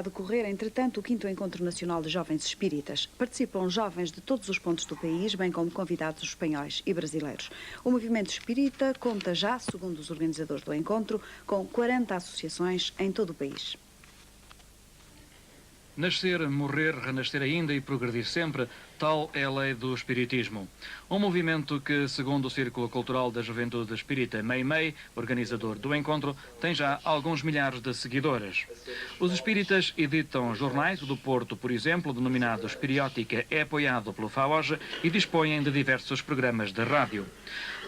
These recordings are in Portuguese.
decorrer, entretanto, o 5º Encontro Nacional de Jovens Espíritas. Participam jovens de todos os pontos do país, bem como convidados espanhóis e brasileiros. O movimento espírita conta já, segundo os organizadores do encontro, com 40 associações em todo o país. Nascer, morrer, renascer ainda e progredir sempre, tal é a lei do Espiritismo. Um movimento que, segundo o Círculo Cultural da Juventude Espírita Meimei, organizador do encontro, tem já alguns milhares de seguidores. Os espíritas editam jornais, o do Porto, por exemplo, denominado Espiriótica, é apoiado pelo FAOJ e dispõem de diversos programas de rádio.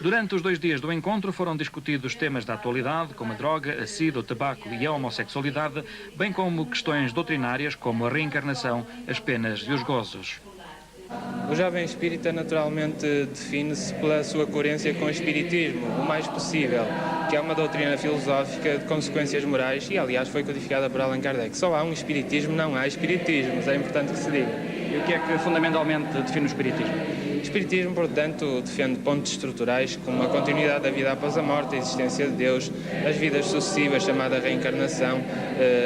Durante os 2 dias do encontro foram discutidos temas da atualidade, como a droga, a sida, o tabaco e a homossexualidade, bem como questões doutrinárias como a reencarnação, as penas e os gozos. O jovem espírita naturalmente define-se pela sua coerência com o espiritismo, o mais possível, que é uma doutrina filosófica de consequências morais e, aliás, foi codificada por Allan Kardec. Só há um espiritismo, não há espiritismos, é importante que se diga. E o que é que fundamentalmente define o espiritismo? O espiritismo, portanto, defende pontos estruturais como a continuidade da vida após a morte, a existência de Deus, as vidas sucessivas, chamada reencarnação,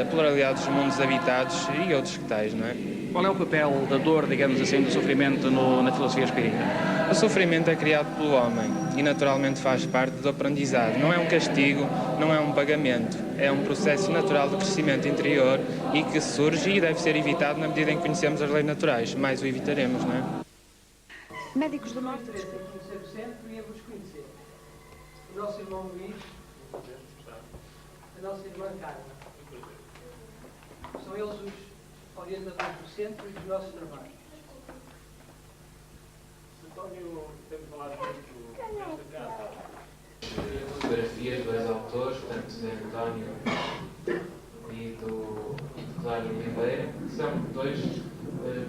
a pluralidade dos mundos habitados e outros que tais, não é? Qual é o papel da dor, digamos assim, do sofrimento na filosofia espírita? O sofrimento é criado pelo homem e naturalmente faz parte do aprendizado. Não é um castigo, não é um pagamento. É um processo natural de crescimento interior e que surge e deve ser evitado na medida em que conhecemos as leis naturais. Mais o evitaremos, não é? Médicos do Norte. Conhecer o centro e a vos conhecer. O nosso irmão Luís, a nossa irmã Carla. São eles os orientadores do centro e dos nossos trabalhos. António, temos falado muito nesta casa. Fotografias dos dois autores, tanto de António e do Cláudio Oliveira, que são dois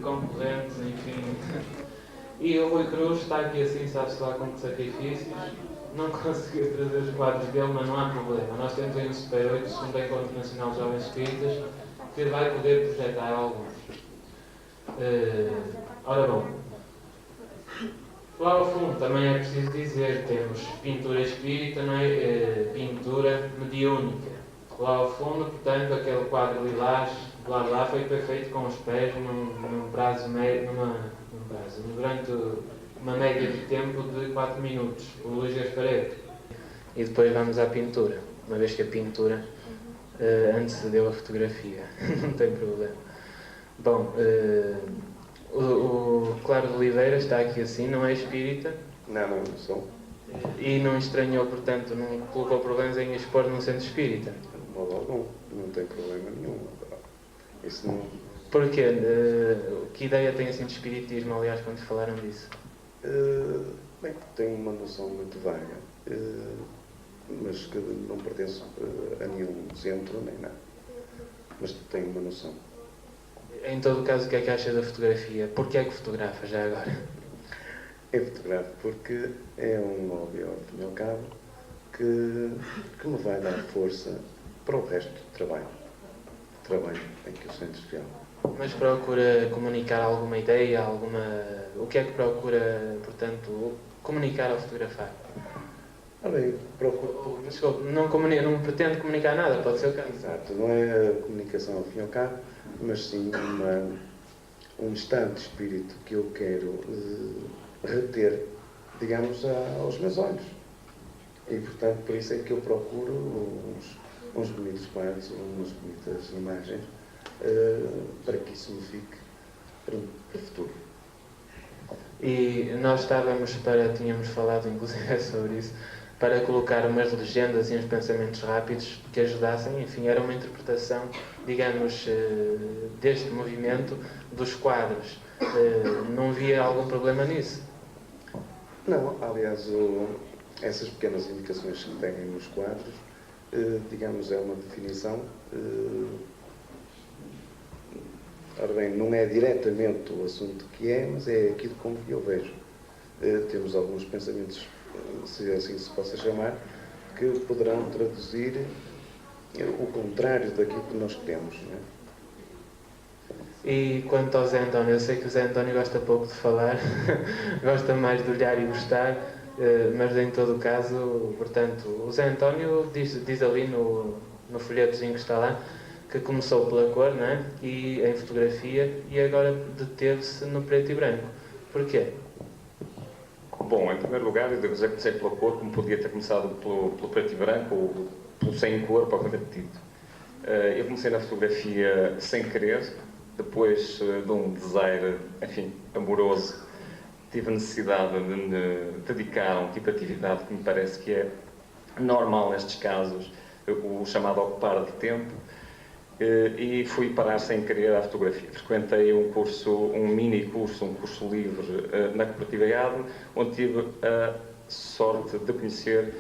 concorrentes, enfim. E o Rui Cruz está aqui assim, sabe-se lá com que sacrifícios. Não conseguiu trazer os quadros dele, mas não há problema. Nós temos aí um Super 8, segundo Encontro Nacional de Jovens Espíritas, que vai poder projetar alguns. Ora bom, lá ao fundo também é preciso dizer, temos pintura espírita, não é? Pintura mediúnica. Lá ao fundo, portanto, aquele quadro lilás, lá foi feito com os pés num prazo médio, durante uma média de tempo de 4 minutos, o Luís Gaspareto. E depois vamos à pintura, uma vez que a pintura antecedeu a fotografia, não tem problema. Bom, o Cláudio de Oliveira está aqui assim, não é espírita? Não sou. E não estranhou, portanto, não colocou problemas em expor num centro espírita? Não tem problema nenhum. Isso não... Porquê? Que ideia tem assim de espiritismo, aliás, quando falaram disso? Bem, tenho uma noção muito vaga, mas que não pertenço a nenhum centro nem nada. Mas tenho uma noção. Em todo o caso, o que é que acha da fotografia? Porquê é que fotografa já agora? Eu fotografo porque é um hobby, ao fim e ao cabo, que me vai dar força para o resto do trabalho em que eu sou industrial. Mas procura comunicar alguma ideia, o que é que procura, portanto, comunicar ao fotografar? Procuro... Desculpe, não pretende comunicar nada, pode ser o caso. Exato, não é a comunicação ao fim e ao cabo, mas sim um estado de espírito que eu quero reter, digamos, aos meus olhos. E, portanto, por isso é que eu procuro uns bonitos quadros, umas bonitas imagens, para que isso me fique para o futuro. E nós tínhamos falado inclusive sobre isso, para colocar umas legendas e uns pensamentos rápidos que ajudassem, enfim, era uma interpretação, digamos, deste movimento dos quadros. Não havia algum problema nisso? Não, aliás, essas pequenas indicações que têm nos quadros, digamos, é uma definição. Ora bem, não é diretamente o assunto que é, mas é aquilo como eu vejo. Temos alguns pensamentos, se assim se possa chamar, que poderão traduzir o contrário daquilo que nós queremos, não é? E quanto ao Zé António, eu sei que o Zé António gosta pouco de falar, gosta mais de olhar e gostar, mas em todo o caso, portanto, o Zé António diz ali no folhetozinho que está lá, que começou pela cor, não é? E em fotografia, e agora deteve-se no preto e branco. Porquê? Bom, em primeiro lugar, eu devo dizer que comecei pela cor, como podia ter começado pelo preto e branco, ou pelo sem cor, propriamente dito. Eu comecei na fotografia sem querer, depois de um desejo, enfim, amoroso, tive a necessidade de me dedicar a um tipo de atividade que me parece que é normal nestes casos, o chamado ocupar de tempo, e fui parar sem querer à fotografia. Frequentei um mini curso, um curso livre na Cooperativa IADME, onde tive a sorte de conhecer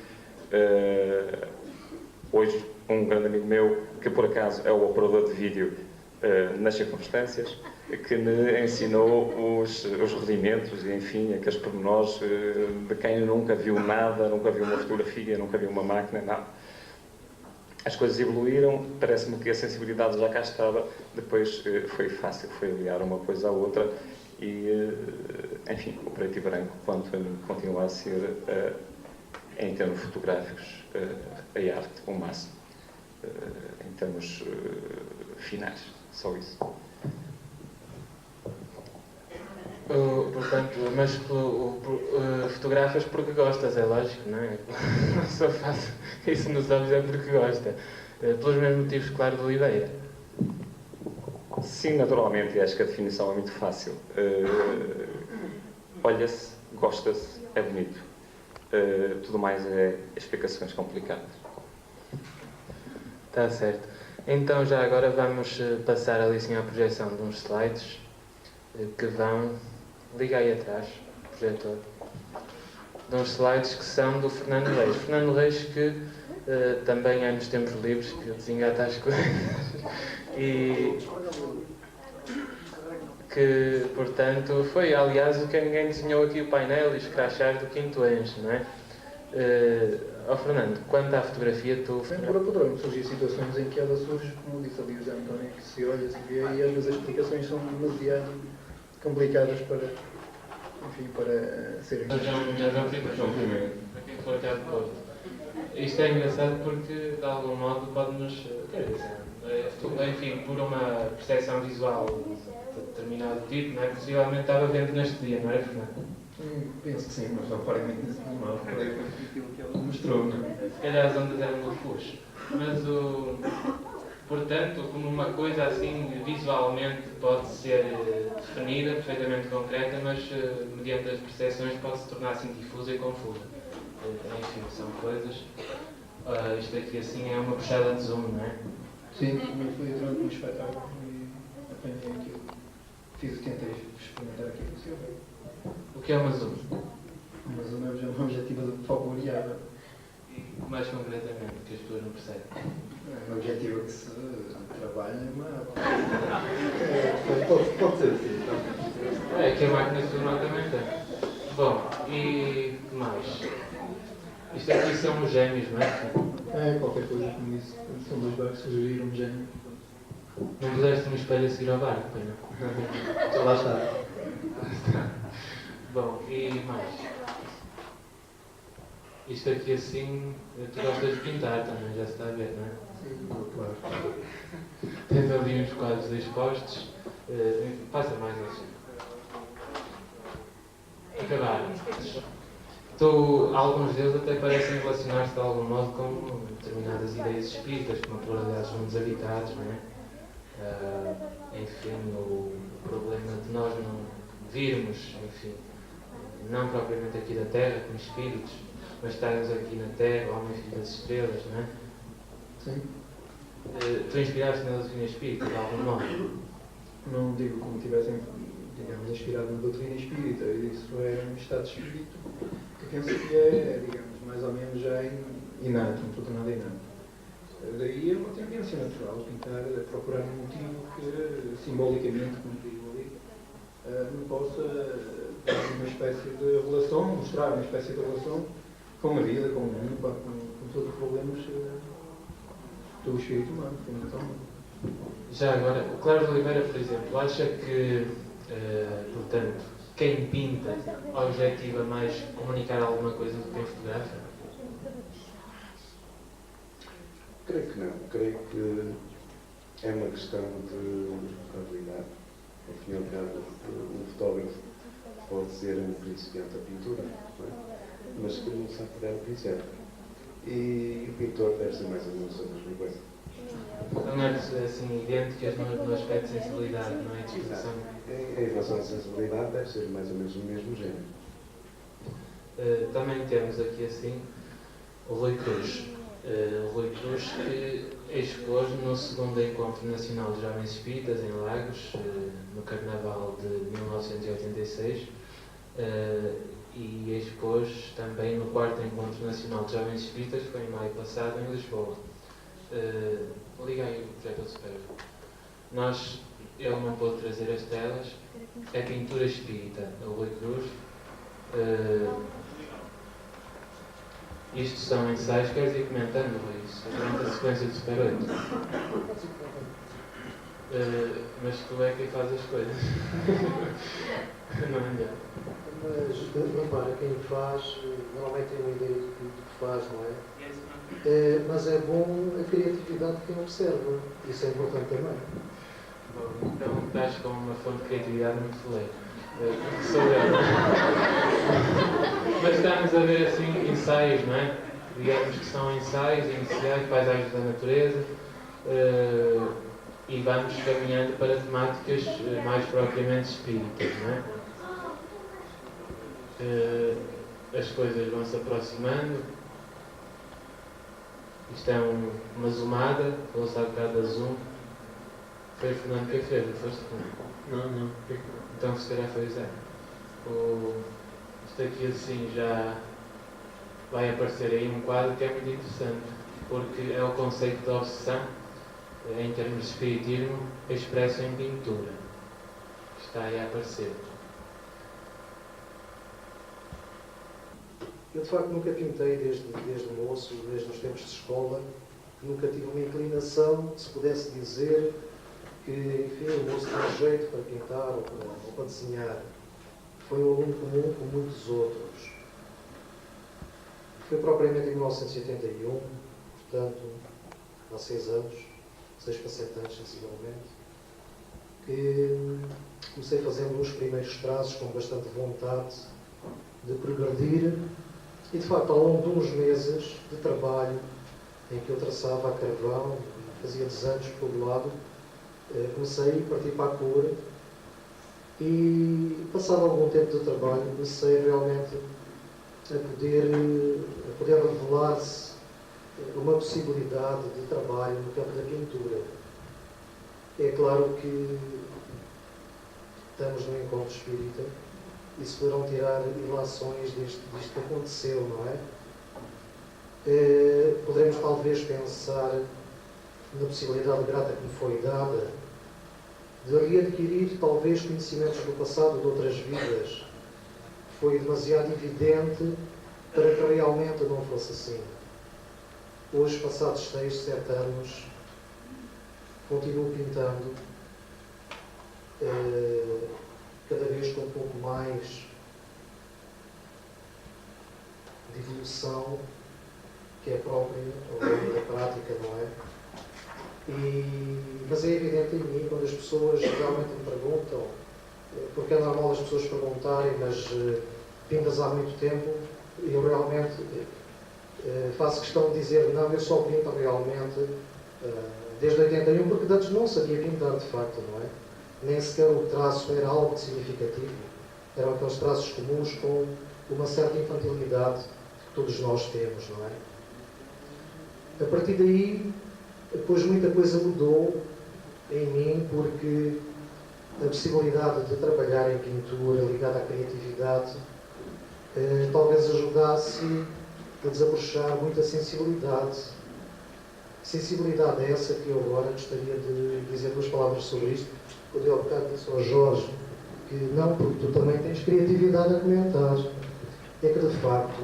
hoje um grande amigo meu, que por acaso é o operador de vídeo nas circunstâncias, que me ensinou os rudimentos e, enfim, aqueles pormenores de quem nunca viu nada, nunca viu uma fotografia, nunca viu uma máquina, nada. As coisas evoluíram, parece-me que a sensibilidade já cá estava, depois foi fácil, foi aliar uma coisa à outra e, enfim, o preto e branco continua a ser, em termos fotográficos, a arte, o máximo, em termos finais, só isso. Portanto, mas fotografas porque gostas, é lógico, não é? Só faço isso nos olhos é porque gosta. Pelos mesmos motivos, claro, de Oliveira. Sim, naturalmente, e acho que a definição é muito fácil. Olha-se, gosta-se, é bonito. Tudo mais é explicações complicadas. Está certo. Então, já agora vamos passar ali sim à projeção de uns slides que vão... Liga aí atrás, o projetor. De uns slides que são do Fernando Reis. Fernando Reis que também é nos tempos livres, que desengata as coisas. E que, portanto, foi, aliás, o que ninguém desenhou aqui o painel e os crachás do quinto eixo, não é? Fernando, quanto à fotografia, tu... Poderão surgir situações em que ela surge, como disse ali o José António, que se olha, se vê, e às vezes as explicações são demasiado complicadas para, enfim, para serem... João primeiro. Aqui foi até depois. Isto é engraçado porque, de algum modo, pode-nos... Quer dizer, enfim, por uma percepção visual de determinado tipo, não é? Possivelmente estava vendo neste dia, não era, Fernando? Penso que sim, mas não reparem nesse mal, reparei aquilo que ele mostrou. Se calhar as ondas eram lufus. Mas portanto, como uma coisa assim visualmente pode ser definida, perfeitamente concreta, mas mediante as percepções pode se tornar assim difusa e confusa. Enfim, são coisas. Isto aqui assim é uma puxada de zoom, não é? Sim, também foi durante um espetáculo e apanhei aquilo. Tentei experimentar aquilo que se ouviu. O que é uma zoom? Uma zoom é uma objetiva favoriada. E mais concretamente, que as pessoas não percebem. É uma objetiva que se trabalha, mas... Pode ser assim, então. É que a máquina de filmar também tem. Bom, e que mais? Isto aqui são os gêmeos, não é? É, qualquer coisa como isso. São dois barcos que sugeriram um gênio. Não puseste no espelho a seguir ao barco, pois não? Lá está. Bom, e mais? Isto aqui assim, tu gostas de pintar também, já se está a ver, não é? Sim, claro. Tens ali uns quadros expostos. Passa mais assim. Acabaram. Alguns deles até parecem relacionar-se de algum modo com determinadas ideias espíritas, como a pluralidade dos mundos habitados, não é? Enfim, o problema de nós não virmos, enfim, não propriamente aqui da Terra, como espíritos, mas estarmos aqui na Terra, homens filhos das estrelas, não é? Sim. Tu inspiraste na doutrina espírita, de algum modo? Não digo como tivessem, digamos, inspirado na doutrina espírita. Isso é um estado de espírito que penso que é, digamos, mais ou menos já inato, não estou nada inato. Daí é uma tendência natural, pintar, procurar um motivo que, simbolicamente, como digo ali, me possa dar uma espécie de relação, mostrar uma espécie de relação com a vida, com o mundo, com todos os problemas do espírito humano, fundamentalmente. Já agora, o Cláudio de Oliveira, por exemplo, acha que, portanto, quem pinta objetiva mais comunicar alguma coisa do que quem fotografa? Creio que não. Creio que é uma questão de habilidade. Ao fim e ao cabo, um fotógrafo pode ser um principiante da pintura, não é? Mas que não sabe pegar o pincel. E o pintor deve ser mais ou menos a mesma coisa. Tornar-se assim idênticas no aspecto de sensibilidade, não é? Disposição. Em relação à sensibilidade, deve ser mais ou menos o mesmo género. Também temos aqui assim o Rui Cruz. O Rui Cruz que expôs no 2º Encontro Nacional de Jovens Espíritas em Lagos, no Carnaval de 1986, e expôs também no 4º Encontro Nacional de Jovens Espíritas, que foi em maio passado, em Lisboa. Liga aí o projeto Supera. Ele não pôde trazer as telas, é pintura espírita, o Rui Cruz. Isto são ensaios, queres ir comentando, Rui? Isso durante a sequência do Super 8. Mas tu é quem faz as coisas. Não é melhor. Mas, repara, quem faz, normalmente tem uma ideia do que faz, não é? Mas é bom a criatividade de quem observa. Isso é importante também. Bom, então estás com uma fonte de criatividade muito feliz. Sou eu. Mas estamos a ver assim ensaios, não é? Digamos que são ensaios iniciais, paisagens da natureza, e vamos caminhando para temáticas mais propriamente espíritas, não é? As coisas vão se aproximando. Isto é uma zoomada, falou-se há bocado da zoom. Foi o Fernando que fez, não foste tu? Não. Então se calhar foi o Zé. Isto aqui assim já vai aparecer aí um quadro que é muito interessante, porque é o conceito de obsessão, em termos de espiritismo, expresso em pintura. Está aí a aparecer. Eu, de facto, nunca pintei desde moço, desde os tempos de escola. Nunca tive uma inclinação, se pudesse dizer, que, enfim, o moço tem jeito para pintar ou para desenhar. Foi um aluno comum como muitos outros. Foi propriamente em 1981, portanto, há 6 anos, 6 para 7 anos, sensivelmente, que comecei fazendo uns primeiros traços com bastante vontade de progredir. E, de facto, ao longo de uns meses de trabalho, em que eu traçava a carvão, fazia desenhos por todo lado, comecei a partir para a cor e, passado algum tempo de trabalho, comecei realmente a poder revelar-se uma possibilidade de trabalho no campo da pintura. É claro que estamos no encontro espírita e se poderão tirar ilações disto que aconteceu, não é? Poderemos talvez pensar na possibilidade grata que me foi dada de readquirir talvez conhecimentos do passado de outras vidas. Foi demasiado evidente para que realmente não fosse assim. Hoje, passados 6, 7 anos, continuo pintando, cada vez com um pouco mais de evolução, que é própria ao longo da prática, não é? Mas é evidente em mim, quando as pessoas realmente me perguntam, porque é normal as pessoas perguntarem, mas pintas há muito tempo, eu realmente faço questão de dizer, não, eu só pinto realmente desde 81, porque antes não sabia pintar de facto, não é? Nem sequer o traço era algo significativo. Eram aqueles traços comuns com uma certa infantilidade que todos nós temos, não é? A partir daí, depois muita coisa mudou em mim, porque a possibilidade de trabalhar em pintura ligada à criatividade talvez ajudasse a desabrochar muita sensibilidade. Sensibilidade é essa que eu agora gostaria de dizer 2 palavras sobre isto. Quando eu há bocado disse ao Jorge que não, porque tu também tens criatividade a comentar. É que, de facto,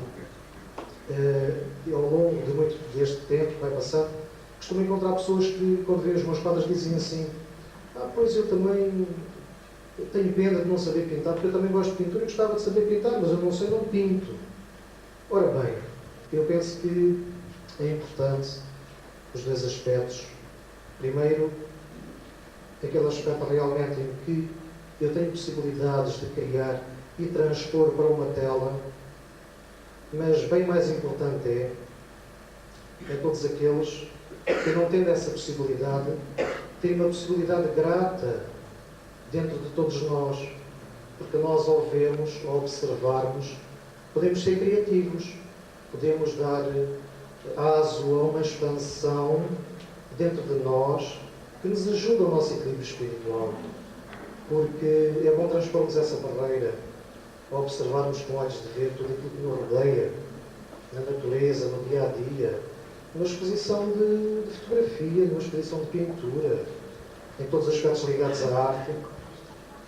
ao longo de muito deste tempo que vai passando, costumo encontrar pessoas que, quando veem os meus quadros, dizem assim: pois eu também tenho pena de não saber pintar, porque eu também gosto de pintura e gostava de saber pintar, mas eu não sei, não pinto. Ora bem, eu penso que é importante os 2 aspectos. Primeiro, aquele aspecto realmente em que eu tenho possibilidades de criar e transpor para uma tela, mas bem mais importante é todos aqueles que, não tendo essa possibilidade, têm uma possibilidade grata dentro de todos nós, porque nós, ao vermos, ao observarmos, podemos ser criativos, podemos dar aso a uma expansão dentro de nós que nos ajuda ao nosso equilíbrio espiritual, porque é bom transpormos essa barreira, ao observarmos com olhos de ver tudo aquilo que nos rodeia, na natureza, no dia-a-dia, numa exposição de fotografia, numa exposição de pintura, em todos os aspectos ligados à arte,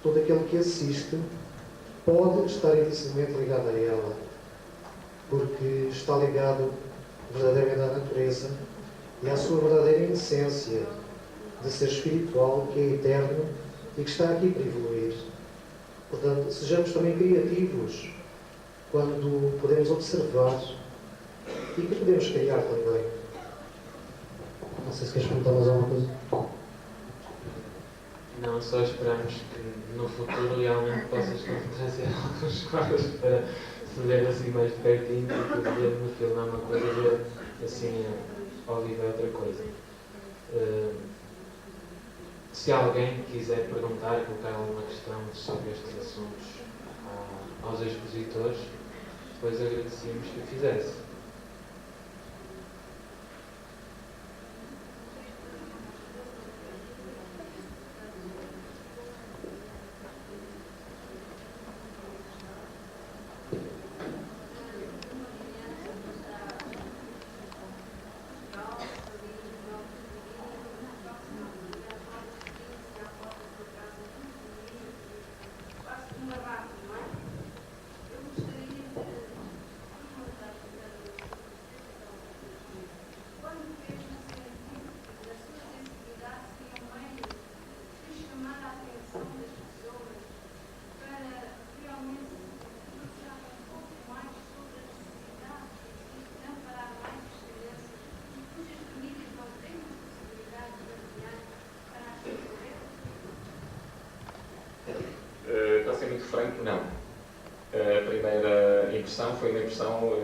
todo aquele que assiste pode estar invisiblemente ligado a ela, porque está ligado verdadeiramente à natureza e à sua verdadeira essência de ser espiritual, que é eterno e que está aqui para evoluir. Portanto, sejamos também criativos quando podemos observar e que podemos criar também. Não sei se queres perguntar mais alguma coisa. Não, só esperamos que no futuro realmente possas trazer alguns quadros para se ver assim mais de pertinho e ver no filme é uma coisa, ver assim ao vivo é outra coisa. Se alguém quiser perguntar, colocar alguma questão sobre estes assuntos aos expositores, depois agradecíamos que o fizesse. Para ser muito franco, não. A primeira impressão foi uma impressão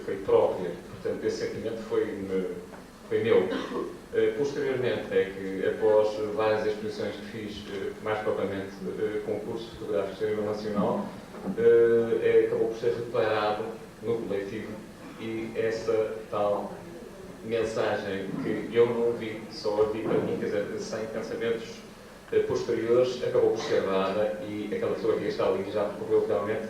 foi própria, portanto esse sentimento foi meu. Posteriormente é que, após várias exposições que fiz, mais propriamente concurso fotográfico a nível nacional, acabou por ser reparado no coletivo e essa tal mensagem que eu não vi, só a vi para mim, quer dizer, sem pensamentos posteriores, acabou por ser dada e aquela pessoa que está ali já percorreu realmente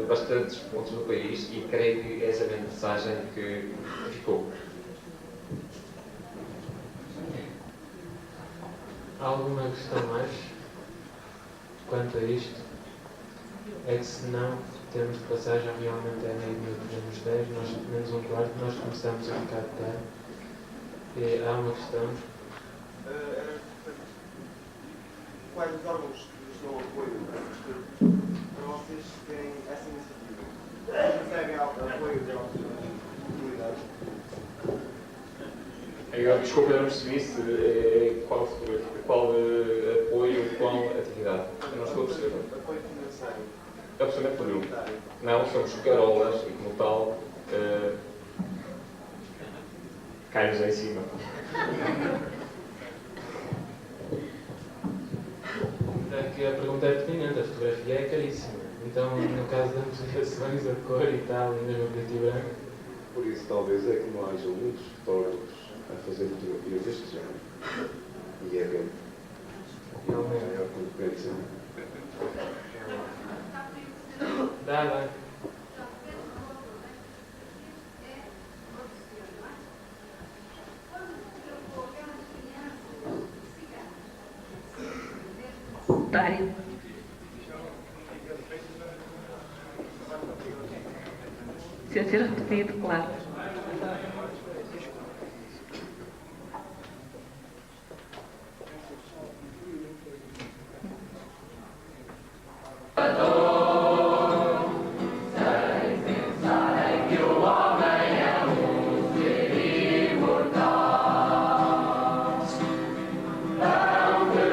bastantes pontos do país e creio que essa é a mensagem que ficou. Alguma questão mais quanto a isto? É que se não, temos de passar já realmente é meio minuto, temos 10, nós menos um quarto, nós começamos a ficar de pé. E há uma questão. Quais os órgãos que nos dão apoio para vocês terem essa iniciativa? Vocês recebem apoio de algumas comunidades? Desculpa, eu não percebi se qual apoio, qual atividade. Eu não estou a perceber. Apoio financeiro. Absolutamente nenhum. Não, somos carolas e, como tal, cai-nos em cima. Que a pergunta é pertinente, a fotografia é caríssima. Então, no caso das modificações, a cor e tal, e mesmo a preto e branco. Por isso, talvez, é que não haja muitos fotógrafos a fazer fotografias deste género. E é bem. Realmente. É a concorrência. Dá. Se eu ser repetido, claro. Tão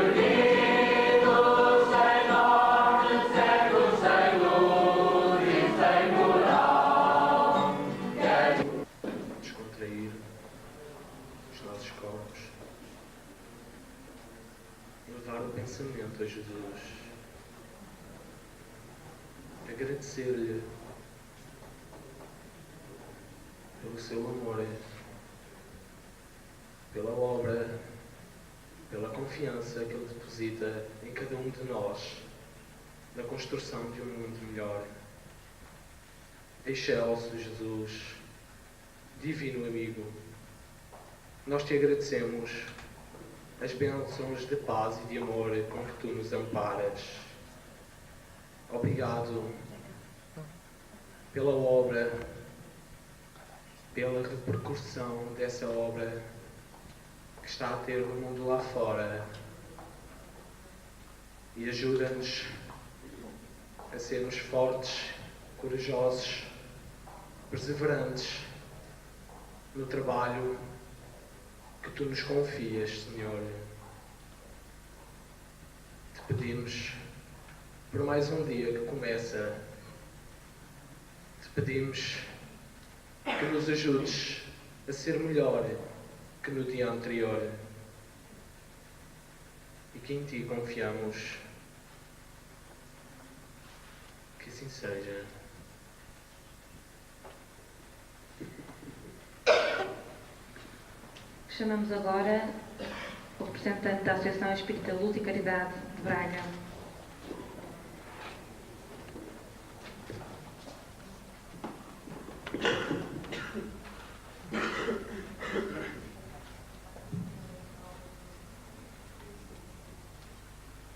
pensamento a Jesus. Agradecer-lhe pelo seu amor, pela obra, pela confiança que Ele deposita em cada um de nós na construção de um mundo melhor. Excelso Jesus, divino amigo, nós te agradecemos as bênçãos de paz e de amor com que tu nos amparas. Obrigado pela obra, pela repercussão dessa obra que está a ter no mundo lá fora, e ajuda-nos a sermos fortes, corajosos, perseverantes no trabalho que tu nos confias, Senhor. Te pedimos por mais um dia que começa, te pedimos que nos ajudes a ser melhor que no dia anterior, e que em ti confiamos. Que assim seja. Chamamos agora o representante da Associação Espírita Luz e Caridade de Braga.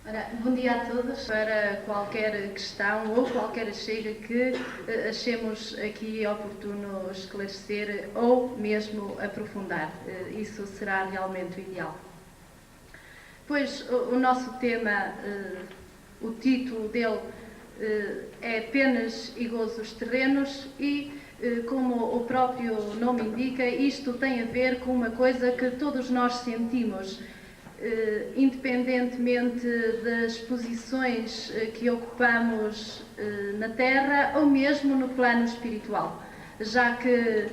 Ora, bom dia a todos. Para qualquer questão ou qualquer chega que achemos aqui oportuno esclarecer ou mesmo aprofundar, isso será realmente o ideal. Pois o nosso tema, o título dele é Penas e Gozos Terrenos e, como o próprio nome indica, isto tem a ver com uma coisa que todos nós sentimos, independentemente das posições que ocupamos na Terra ou mesmo no plano espiritual, já que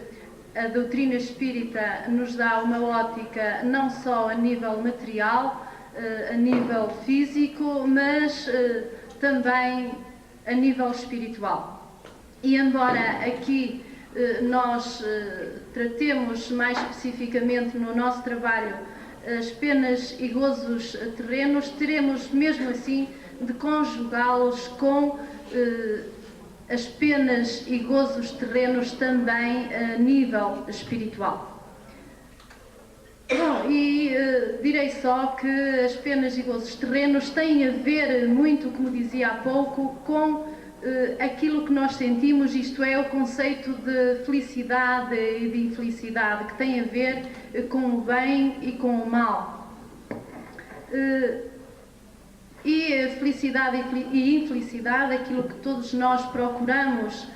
a doutrina espírita nos dá uma ótica não só a nível material, a nível físico, mas também a nível espiritual. E embora aqui nós tratemos mais especificamente no nosso trabalho as penas e gozos terrenos, teremos mesmo assim de conjugá-los com as penas e gozos terrenos também a nível espiritual. Bom, e direi só que as penas e gozos terrenos têm a ver muito, como dizia há pouco, com aquilo que nós sentimos, isto é, o conceito de felicidade e de infelicidade, que tem a ver com o bem e com o mal. E felicidade e infelicidade, aquilo que todos nós procuramos,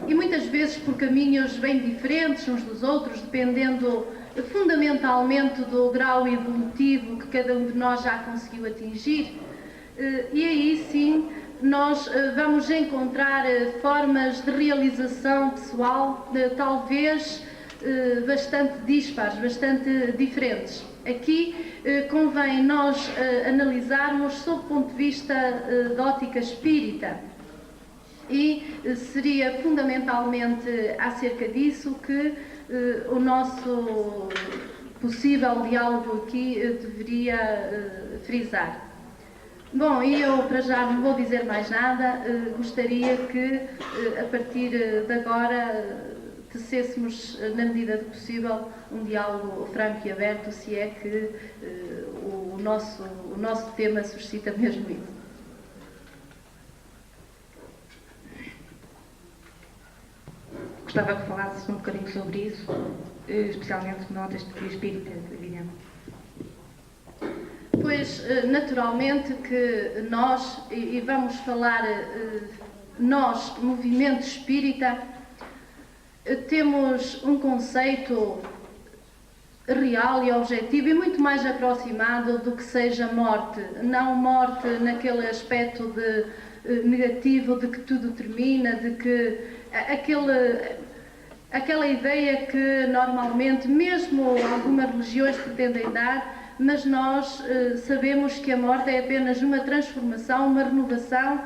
e muitas vezes por caminhos bem diferentes uns dos outros, dependendo fundamentalmente do grau evolutivo que cada um de nós já conseguiu atingir, e aí sim nós vamos encontrar formas de realização pessoal talvez bastante dispares, bastante diferentes. Aqui convém nós analisarmos sob o ponto de vista da ótica espírita, e seria fundamentalmente acerca disso que o nosso possível diálogo aqui deveria frisar. Bom, e eu para já não vou dizer mais nada, gostaria que a partir de agora tecêssemos, na medida do possível, um diálogo franco e aberto, se é que o nosso tema suscita mesmo isso. Gostava que falasses um bocadinho sobre isso, especialmente no Notas de Espírita, evidente. Pois, naturalmente que nós, e vamos falar nós, movimento espírita, temos um conceito real e objetivo e muito mais aproximado do que seja morte. Não morte naquele aspecto de negativo de que tudo termina, de que aquela ideia que normalmente, mesmo algumas religiões pretendem dar, mas nós sabemos que a morte é apenas uma transformação, uma renovação,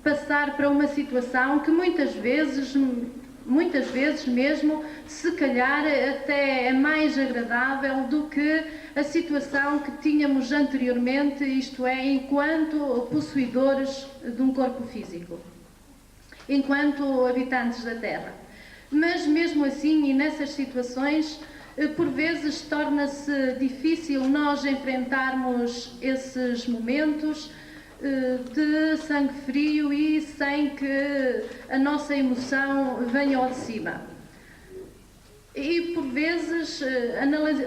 passar para uma situação que muitas vezes mesmo, se calhar até é mais agradável do que a situação que tínhamos anteriormente, isto é, enquanto possuidores de um corpo físico, enquanto habitantes da Terra. Mas mesmo assim, e nessas situações, por vezes torna-se difícil nós enfrentarmos esses momentos de sangue frio e sem que a nossa emoção venha ao de cima. E por vezes,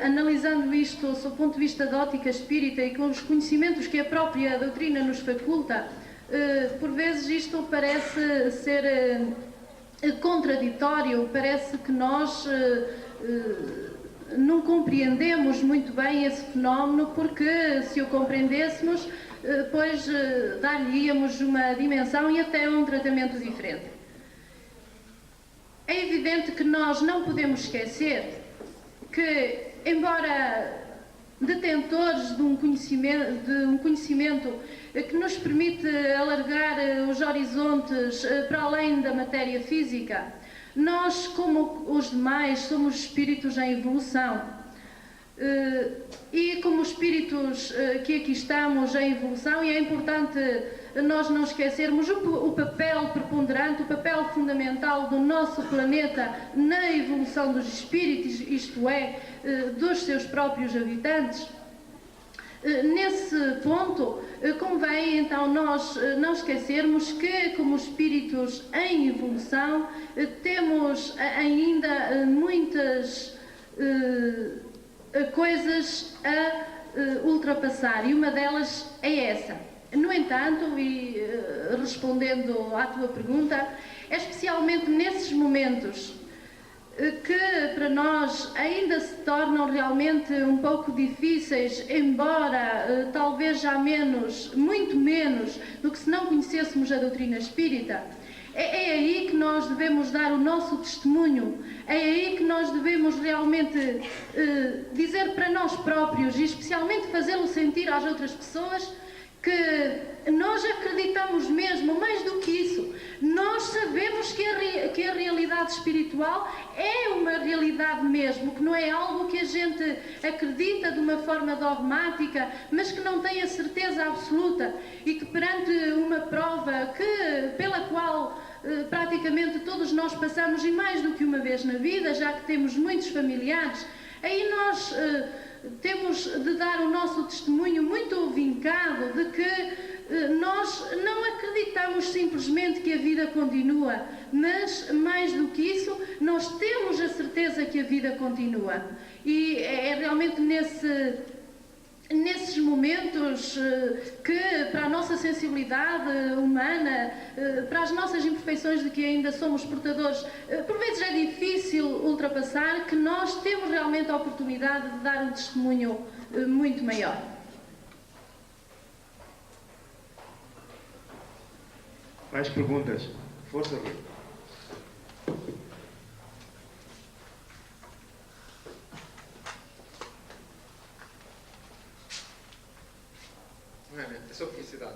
analisando isto sob o ponto de vista da ótica espírita e com os conhecimentos que a própria doutrina nos faculta, por vezes isto parece ser contraditório, parece que nós não compreendemos muito bem esse fenómeno, porque se o compreendêssemos, pois dar-lhe-íamos uma dimensão e até um tratamento diferente. É evidente que nós não podemos esquecer que, embora detentores de um conhecimento que nos permite alargar os horizontes para além da matéria física, nós, como os demais, somos espíritos em evolução. E como espíritos que aqui estamos em evolução, e é importante nós não esquecermos o papel preponderante, o papel fundamental do nosso planeta na evolução dos espíritos, isto é, dos seus próprios habitantes. Nesse ponto, convém então nós não esquecermos que, como espíritos em evolução, temos ainda muitas coisas a ultrapassar, e uma delas é essa. No entanto, e respondendo à tua pergunta, é especialmente nesses momentos que para nós ainda se tornam realmente um pouco difíceis, embora talvez já muito menos do que se não conhecêssemos a doutrina espírita. É aí que nós devemos dar o nosso testemunho, é aí que nós devemos realmente dizer para nós próprios, e especialmente fazê-lo sentir às outras pessoas, que nós acreditamos mesmo, mais do que isso, nós sabemos que a realidade espiritual é uma realidade mesmo, que não é algo que a gente acredita de uma forma dogmática, mas que não tem a certeza absoluta, e que perante uma prova pela qual praticamente todos nós passamos, e mais do que uma vez na vida, já que temos muitos familiares, aí nós temos de dar o nosso testemunho muito vincado de que nós não acreditamos simplesmente que a vida continua, mas mais do que isso, nós temos a certeza que a vida continua. E é realmente nesses momentos que, para a nossa sensibilidade humana, para as nossas imperfeições de que ainda somos portadores, por vezes é difícil ultrapassar, que nós temos realmente a oportunidade de dar um testemunho muito maior. Mais perguntas? Força, Rui. É sobre felicidade.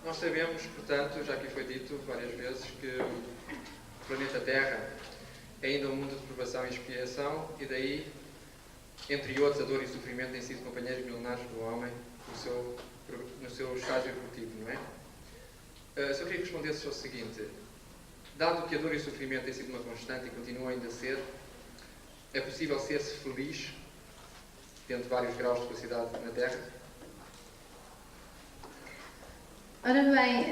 Nós sabemos, portanto, já aqui foi dito várias vezes, que o planeta Terra é ainda um mundo de provação e expiação, e daí, entre outros, a dor e o sofrimento têm sido companheiros milenares do homem no seu estágio evolutivo, não é? Se eu queria que respondesse ao seguinte: dado que a dor e o sofrimento têm sido uma constante e continuam ainda a ser, é possível ser-se feliz, tendo vários graus de felicidade na Terra? Ora bem,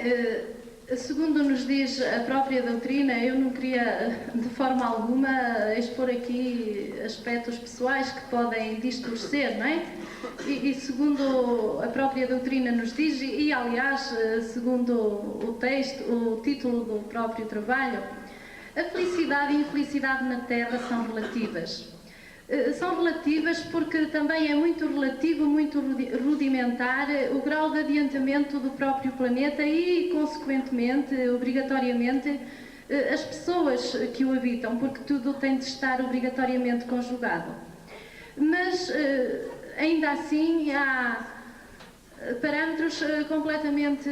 segundo nos diz a própria doutrina, eu não queria de forma alguma expor aqui aspectos pessoais que podem distorcer, não é? E segundo a própria doutrina nos diz, e aliás, segundo o texto, o título do próprio trabalho, a felicidade e a infelicidade na Terra são relativas. São relativas porque também é muito relativo, muito rudimentar o grau de adiantamento do próprio planeta e, consequentemente, obrigatoriamente, as pessoas que o habitam, porque tudo tem de estar obrigatoriamente conjugado. Mas ainda assim há parâmetros completamente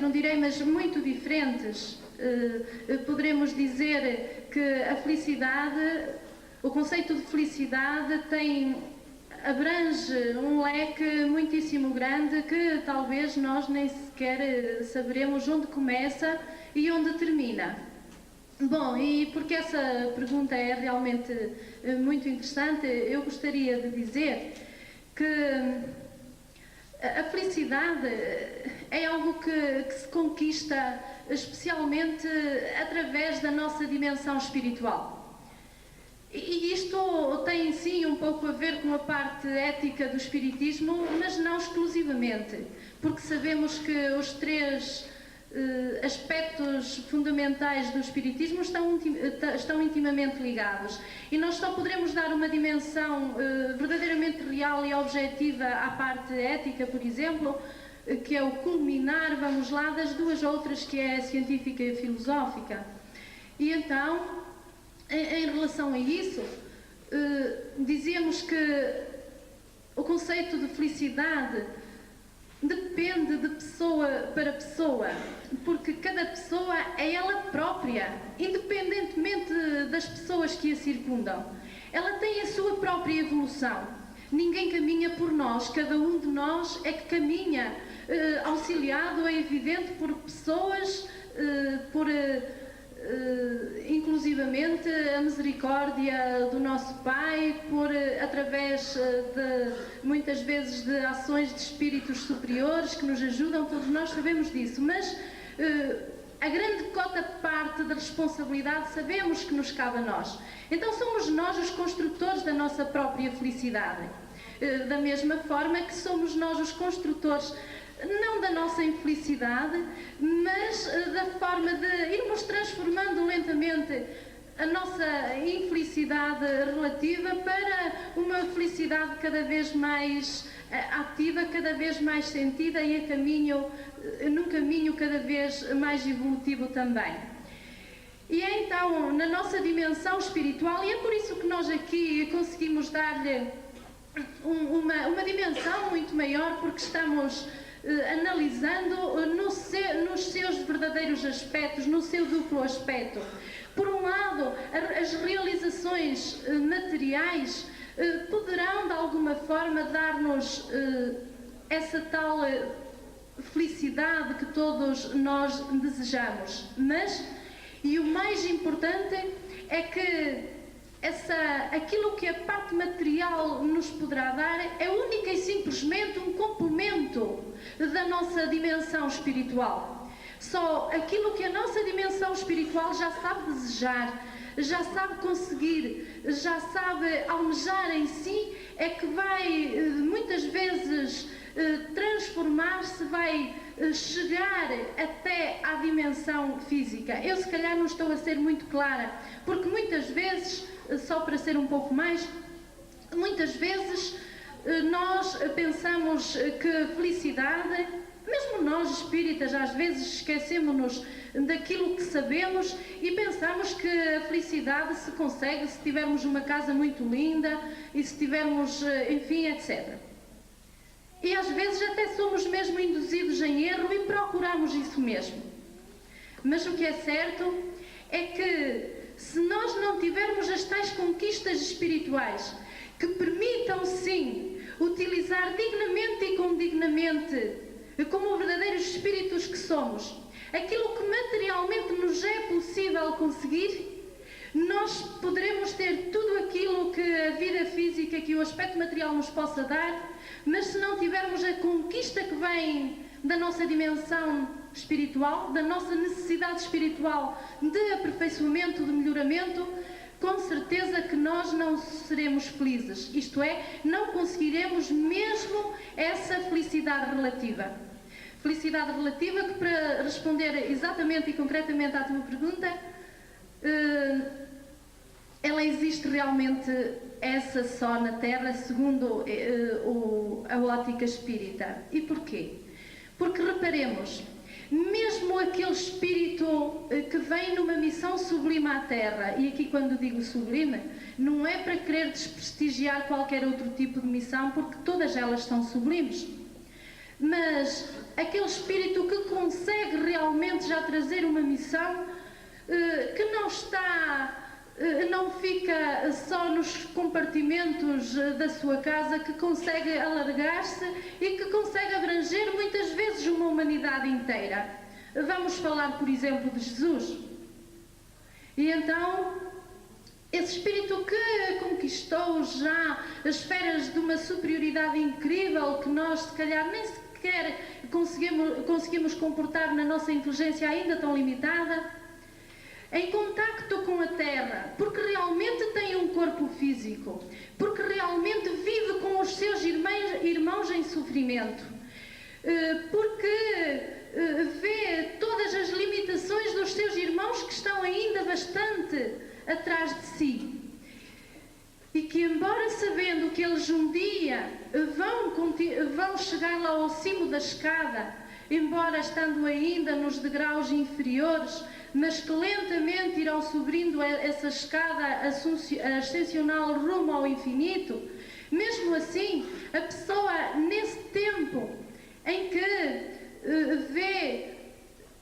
não direi, mas muito diferentes. Poderemos dizer que a felicidade, o conceito de felicidade abrange um leque muitíssimo grande que talvez nós nem sequer saberemos onde começa e onde termina. Bom, e porque essa pergunta é realmente muito interessante, eu gostaria de dizer que a felicidade é algo que se conquista especialmente através da nossa dimensão espiritual. E isto tem sim um pouco a ver com a parte ética do espiritismo, mas não exclusivamente, porque sabemos que os três aspectos fundamentais do espiritismo estão intimamente ligados, e nós só poderemos dar uma dimensão verdadeiramente real e objetiva à parte ética, por exemplo, que é o culminar, vamos lá, das duas outras, que é a científica e a filosófica. E então, em relação a isso, dizemos que o conceito de felicidade depende de pessoa para pessoa, porque cada pessoa é ela própria, independentemente das pessoas que a circundam. Ela tem a sua própria evolução. Ninguém caminha por nós, cada um de nós é que caminha, auxiliado, é evidente, por pessoas, inclusivamente a misericórdia do nosso Pai, através de muitas vezes de ações de espíritos superiores que nos ajudam, todos nós sabemos disso, mas a grande cota parte da responsabilidade sabemos que nos cabe a nós. Então somos nós os construtores da nossa própria felicidade, da mesma forma que somos nós os construtores não da nossa infelicidade, mas da forma de irmos transformando lentamente a nossa infelicidade relativa para uma felicidade cada vez mais ativa, cada vez mais sentida e num caminho cada vez mais evolutivo também. E é então na nossa dimensão espiritual, e é por isso que nós aqui conseguimos dar-lhe uma dimensão muito maior, porque estamos analisando nos seus verdadeiros aspectos, no seu duplo aspecto. Por um lado, as realizações materiais poderão de alguma forma dar-nos essa tal felicidade que todos nós desejamos, mas, e o mais importante, é que aquilo que a parte material nos poderá dar é única e simplesmente um complemento da nossa dimensão espiritual. Só aquilo que a nossa dimensão espiritual já sabe desejar, já sabe conseguir, já sabe almejar em si, é que vai muitas vezes transformar-se, vai chegar até à dimensão física. Eu se calhar não estou a ser muito clara, porque muitas vezes, só para ser um pouco mais, muitas vezes nós pensamos que felicidade, mesmo nós espíritas às vezes esquecemos-nos daquilo que sabemos e pensamos que a felicidade se consegue se tivermos uma casa muito linda e se tivermos, enfim, etc. E às vezes até somos mesmo induzidos em erro e procuramos isso mesmo. Mas o que é certo é que se nós não tivermos as tais conquistas espirituais que permitam, sim, utilizar dignamente e condignamente, como verdadeiros espíritos que somos, aquilo que materialmente nos é possível conseguir, nós poderemos ter tudo aquilo que a vida física, que o aspecto material nos possa dar, mas se não tivermos a conquista que vem da nossa dimensão espiritual, da nossa necessidade espiritual de aperfeiçoamento, de melhoramento, com certeza que nós não seremos felizes. Isto é, não conseguiremos mesmo essa felicidade relativa. Felicidade relativa que, para responder exatamente e concretamente à tua pergunta, ela existe realmente essa só na Terra, segundo a ótica espírita. E porquê? Porque reparemos, mesmo aquele espírito que vem numa missão sublime à Terra, e aqui quando digo sublime, não é para querer desprestigiar qualquer outro tipo de missão, porque todas elas são sublimes, mas aquele espírito que consegue realmente já trazer uma missão, que não está... não fica só nos compartimentos da sua casa, que consegue alargar-se e que consegue abranger muitas vezes uma humanidade inteira. Vamos falar, por exemplo, de Jesus. E então, esse espírito que conquistou já as esferas de uma superioridade incrível que nós, se calhar, nem sequer conseguimos comportar na nossa inteligência ainda tão limitada, em contacto com a Terra, porque realmente tem um corpo físico, porque realmente vive com os seus irmãos em sofrimento, porque vê todas as limitações dos seus irmãos que estão ainda bastante atrás de si. E que, embora sabendo que eles um dia vão chegar lá ao cimo da escada, embora estando ainda nos degraus inferiores, mas que lentamente irão subindo essa escada ascensional rumo ao infinito, mesmo assim, a pessoa, nesse tempo em que vê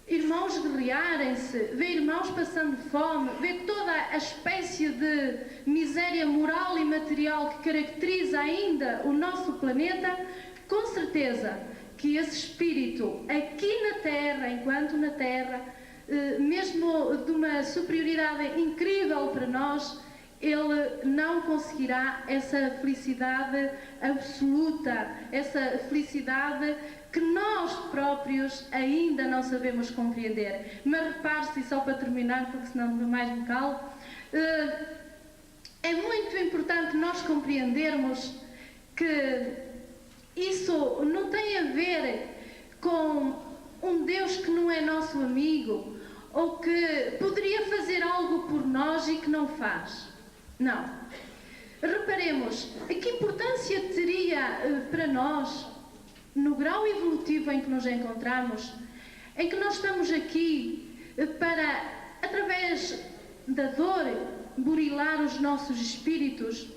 irmãos guerrearem-se, vê irmãos passando fome, vê toda a espécie de miséria moral e material que caracteriza ainda o nosso planeta, com certeza que esse espírito aqui na Terra, enquanto na Terra, mesmo de uma superioridade incrível para nós, ele não conseguirá essa felicidade absoluta, essa felicidade que nós próprios ainda não sabemos compreender. Mas repare-se, só para terminar, porque senão nunca mais me calo, é muito importante nós compreendermos que isso não tem a ver com um Deus que não é nosso amigo, ou que poderia fazer algo por nós e que não faz. Não. Reparemos, que importância teria para nós, no grau evolutivo em que nos encontramos, em que nós estamos aqui para, através da dor, burilar os nossos espíritos,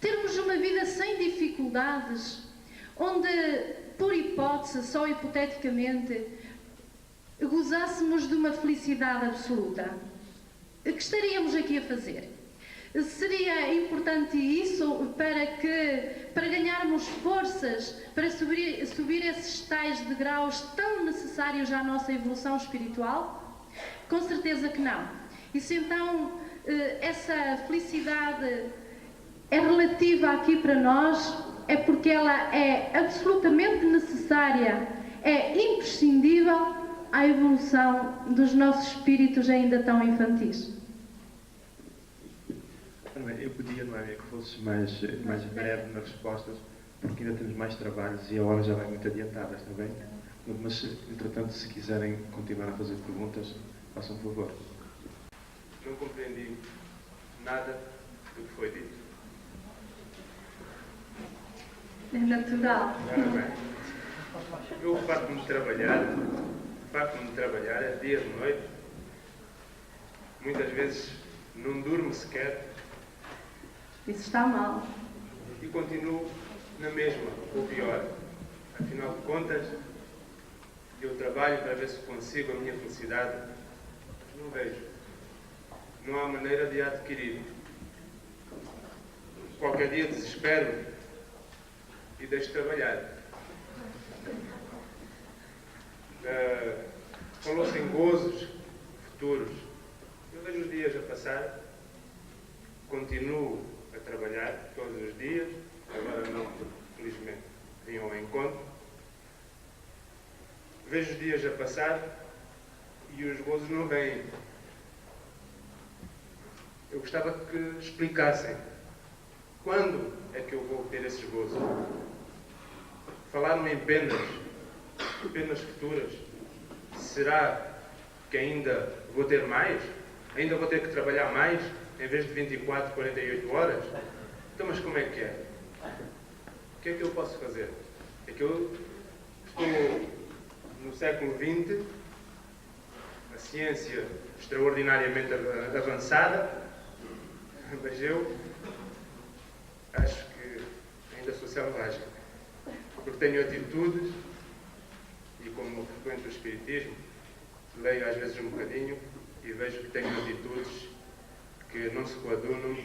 termos uma vida sem dificuldades, onde, por hipótese, só hipoteticamente, gozássemos de uma felicidade absoluta. O que estaríamos aqui a fazer? Seria importante isso para ganharmos forças, para subir esses tais degraus tão necessários à nossa evolução espiritual? Com certeza que não. E se então essa felicidade é relativa aqui para nós, é porque ela é absolutamente necessária, é imprescindível à evolução dos nossos espíritos ainda tão infantis. Eu podia, não é, que fosse mais breve nas respostas, porque ainda temos mais trabalhos e a hora já vai muito adiantada, está bem? Mas, entretanto, se quiserem continuar a fazer perguntas, façam um favor. Não compreendi nada do que foi dito. É natural. Eu farto-me de trabalhar, é dia e noite. Muitas vezes não durmo sequer. Isso está mal. E continuo na mesma, ou pior. Afinal de contas, eu trabalho para ver se consigo a minha felicidade. Mas não vejo. Não há maneira de a adquirir. Qualquer dia desespero e deixo de trabalhar. Falou-se em gozos futuros. Eu vejo os dias a passar, continuo a trabalhar todos os dias, agora não, felizmente, vim ao encontro. Vejo os dias a passar e os gozos não vêm. Eu gostava que explicassem quando é que eu vou ter esses gozos. Falaram em penas futuras. Será que ainda vou ter mais? Ainda vou ter que trabalhar mais, em vez de 24, 48 horas? Então, mas como é que é? O que é que eu posso fazer? É que eu estou no século XX, a ciência extraordinariamente avançada, mas eu acho que ainda sou selvagem, porque tenho atitudes, e como frequento o espiritismo, leio às vezes um bocadinho e vejo que tenho atitudes que não se coadunam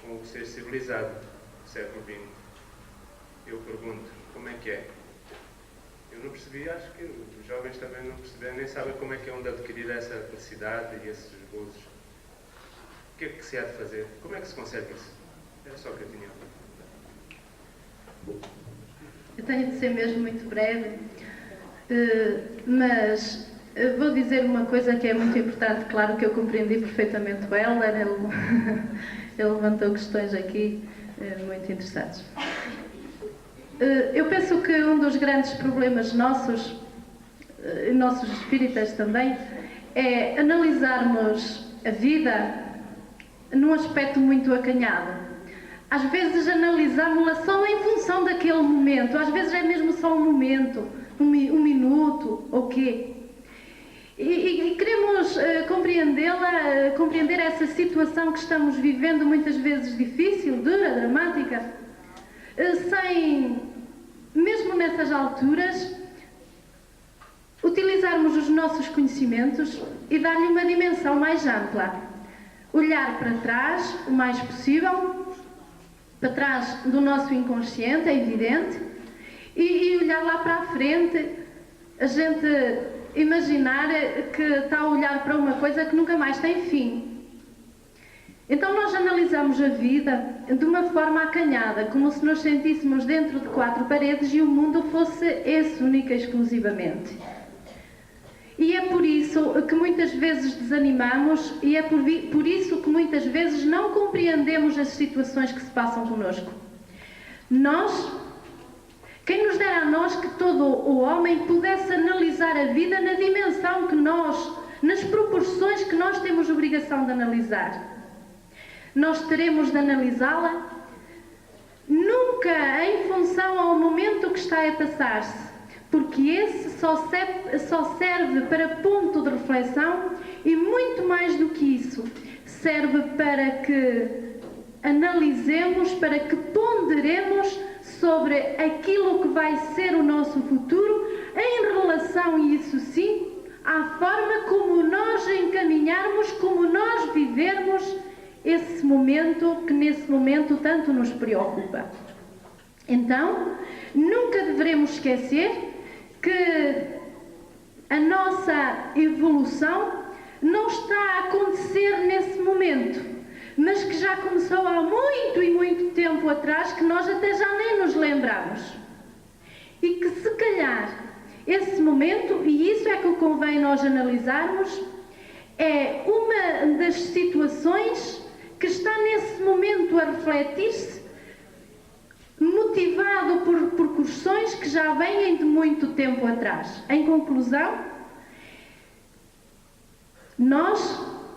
com o ser civilizado do século XX. Eu pergunto, como é que é? Eu não percebi, acho que os jovens também não perceberam, nem sabem como é que é onde adquirir essa felicidade e esses gozos. O que é que se há de fazer? Como é que se consegue isso? Era só o que eu tinha. Eu tenho de ser mesmo muito breve, mas vou dizer uma coisa que é muito importante. Claro que eu compreendi perfeitamente o Helder, ele levantou questões aqui muito interessantes. Eu penso que um dos grandes problemas nossos espíritas também, é analisarmos a vida num aspecto muito acanhado. Às vezes analisamos-la só em função daquele momento, às vezes é mesmo só um momento, um minuto, ou quê? E queremos compreender essa situação que estamos vivendo, muitas vezes difícil, dura, dramática, sem, mesmo nessas alturas, utilizarmos os nossos conhecimentos e dar-lhe uma dimensão mais ampla. Olhar para trás o mais possível, para trás do nosso inconsciente, é evidente, e olhar lá para a frente, a gente imaginar que está a olhar para uma coisa que nunca mais tem fim. Então nós analisamos a vida de uma forma acanhada, como se nos sentíssemos dentro de 4 paredes e o mundo fosse esse única e exclusivamente. E é por isso que muitas vezes desanimamos e é por isso que muitas vezes não compreendemos as situações que se passam connosco. Quem nos dera a nós que todo o homem pudesse analisar a vida na dimensão que nós, nas proporções que nós temos obrigação de analisar. Nós teremos de analisá-la nunca em função ao momento que está a passar-se, porque esse só serve para ponto de reflexão e muito mais do que isso, serve para que analisemos, para que ponderemos sobre aquilo que vai ser o nosso futuro em relação, e isso sim, à forma como nós encaminharmos, como nós vivermos esse momento que nesse momento tanto nos preocupa. Então, nunca devemos esquecer que a nossa evolução não está a acontecer nesse momento, mas que já começou há muito e muito tempo atrás, que nós até já nem nos lembramos. E que se calhar esse momento, e isso é que convém nós analisarmos, é uma das situações que está nesse momento a refletir-se, motivado por questões que já vêm de muito tempo atrás. Em conclusão,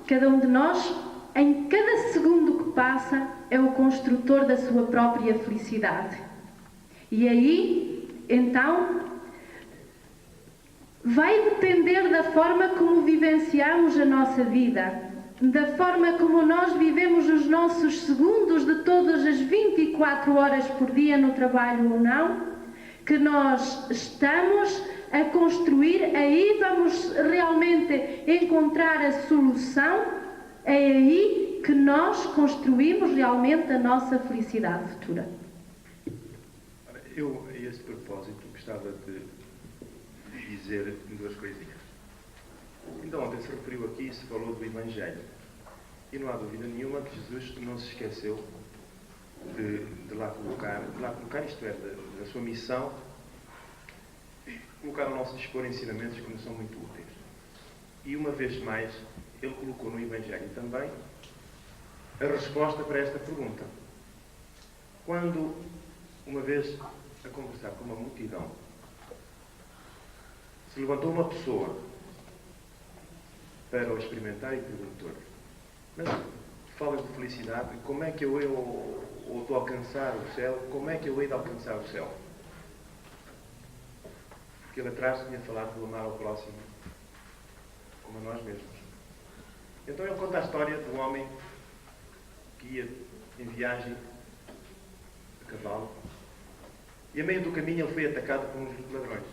cada um de nós, em cada segundo que passa, é o construtor da sua própria felicidade. E aí, então, vai depender da forma como vivenciamos a nossa vida, da forma como nós vivemos os nossos segundos de todas as 24 horas por dia no trabalho ou não, que nós estamos a construir, aí vamos realmente encontrar a solução, é aí que nós construímos realmente a nossa felicidade futura. Eu, a esse propósito, gostava de dizer 2 coisinhas. Ainda ontem se referiu aqui e se falou do Evangelho. E não há dúvida nenhuma que Jesus não se esqueceu de lá colocar, isto é, da sua missão, colocar ao nosso dispor ensinamentos que nos são muito úteis. E uma vez mais, ele colocou no Evangelho também a resposta para esta pergunta. Quando, uma vez a conversar com uma multidão, se levantou uma pessoa para o experimentar e perguntou-lhe: mas fala de felicidade, como é que eu estou a alcançar o céu? Como é que eu hei de alcançar o céu? porque ele atrás tinha falado do amar ao próximo como a nós mesmos. Então ele conta a história de um homem que ia em viagem a cavalo e a meio do caminho ele foi atacado por uns ladrões.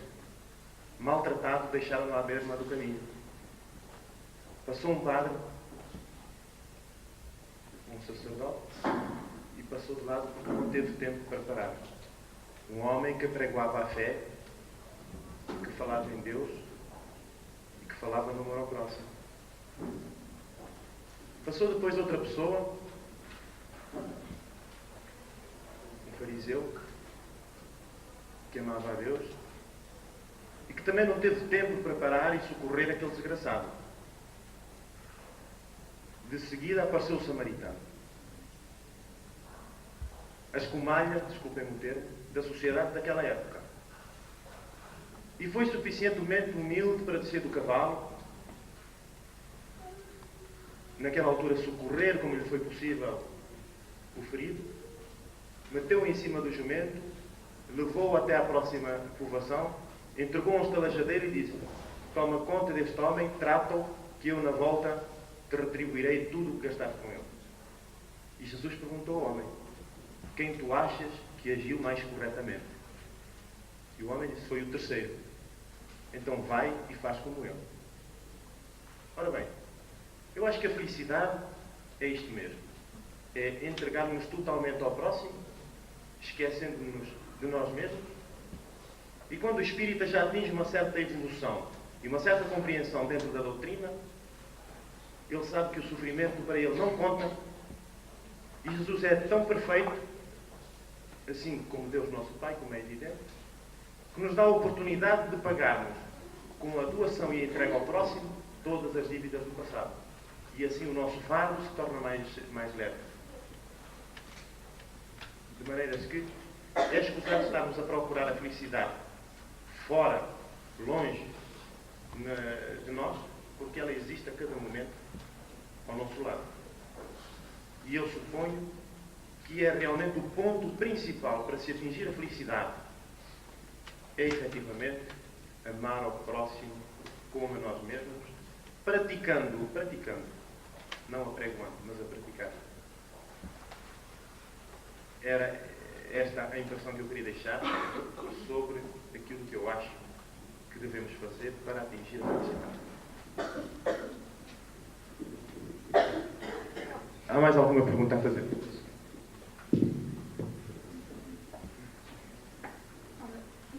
Maltratado, deixaram-no à beira do caminho. Passou um padre, um sacerdote, e passou de lado porque não teve tempo para parar. Um homem que apregoava a fé, que falava em Deus e que falava no amor ao próximo. Passou depois outra pessoa, um fariseu, que amava a Deus e que também não teve tempo para parar e socorrer aquele desgraçado. De seguida apareceu o samaritano. A escumalha, desculpem-me o termo, da sociedade daquela época. E foi suficientemente humilde para descer do cavalo, naquela altura socorrer, como lhe foi possível, o ferido, meteu-o em cima do jumento, levou-o até à próxima povoação, entregou um estalajadeiro e disse: toma conta deste homem, trata-o, que eu na volta te retribuirei tudo o que gastaste com ele. E Jesus perguntou ao homem: quem tu achas que agiu mais corretamente? E o homem disse: foi o terceiro. Então vai e faz como ele. Ora bem, eu acho que a felicidade é isto mesmo. É entregarmos totalmente ao próximo, esquecendo-nos de nós mesmos. E quando o espírita já atinge uma certa evolução e uma certa compreensão dentro da doutrina, ele sabe que o sofrimento para ele não conta. E Jesus é tão perfeito, assim como Deus nosso Pai, como é evidente, que nos dá a oportunidade de pagarmos com a doação e a entrega ao próximo todas as dívidas do passado. E assim o nosso fardo se torna mais leve. De maneiras que é escusado estarmos a procurar a felicidade fora, longe de nós, porque ela existe a cada momento ao nosso lado. E eu suponho que é realmente o ponto principal para se atingir a felicidade é efetivamente amar ao próximo como a nós mesmos, praticando, não apregoando, mas a praticar. Era esta a impressão que eu queria deixar sobre aquilo que eu acho que devemos fazer para atingir a felicidade. Há mais alguma pergunta a fazer?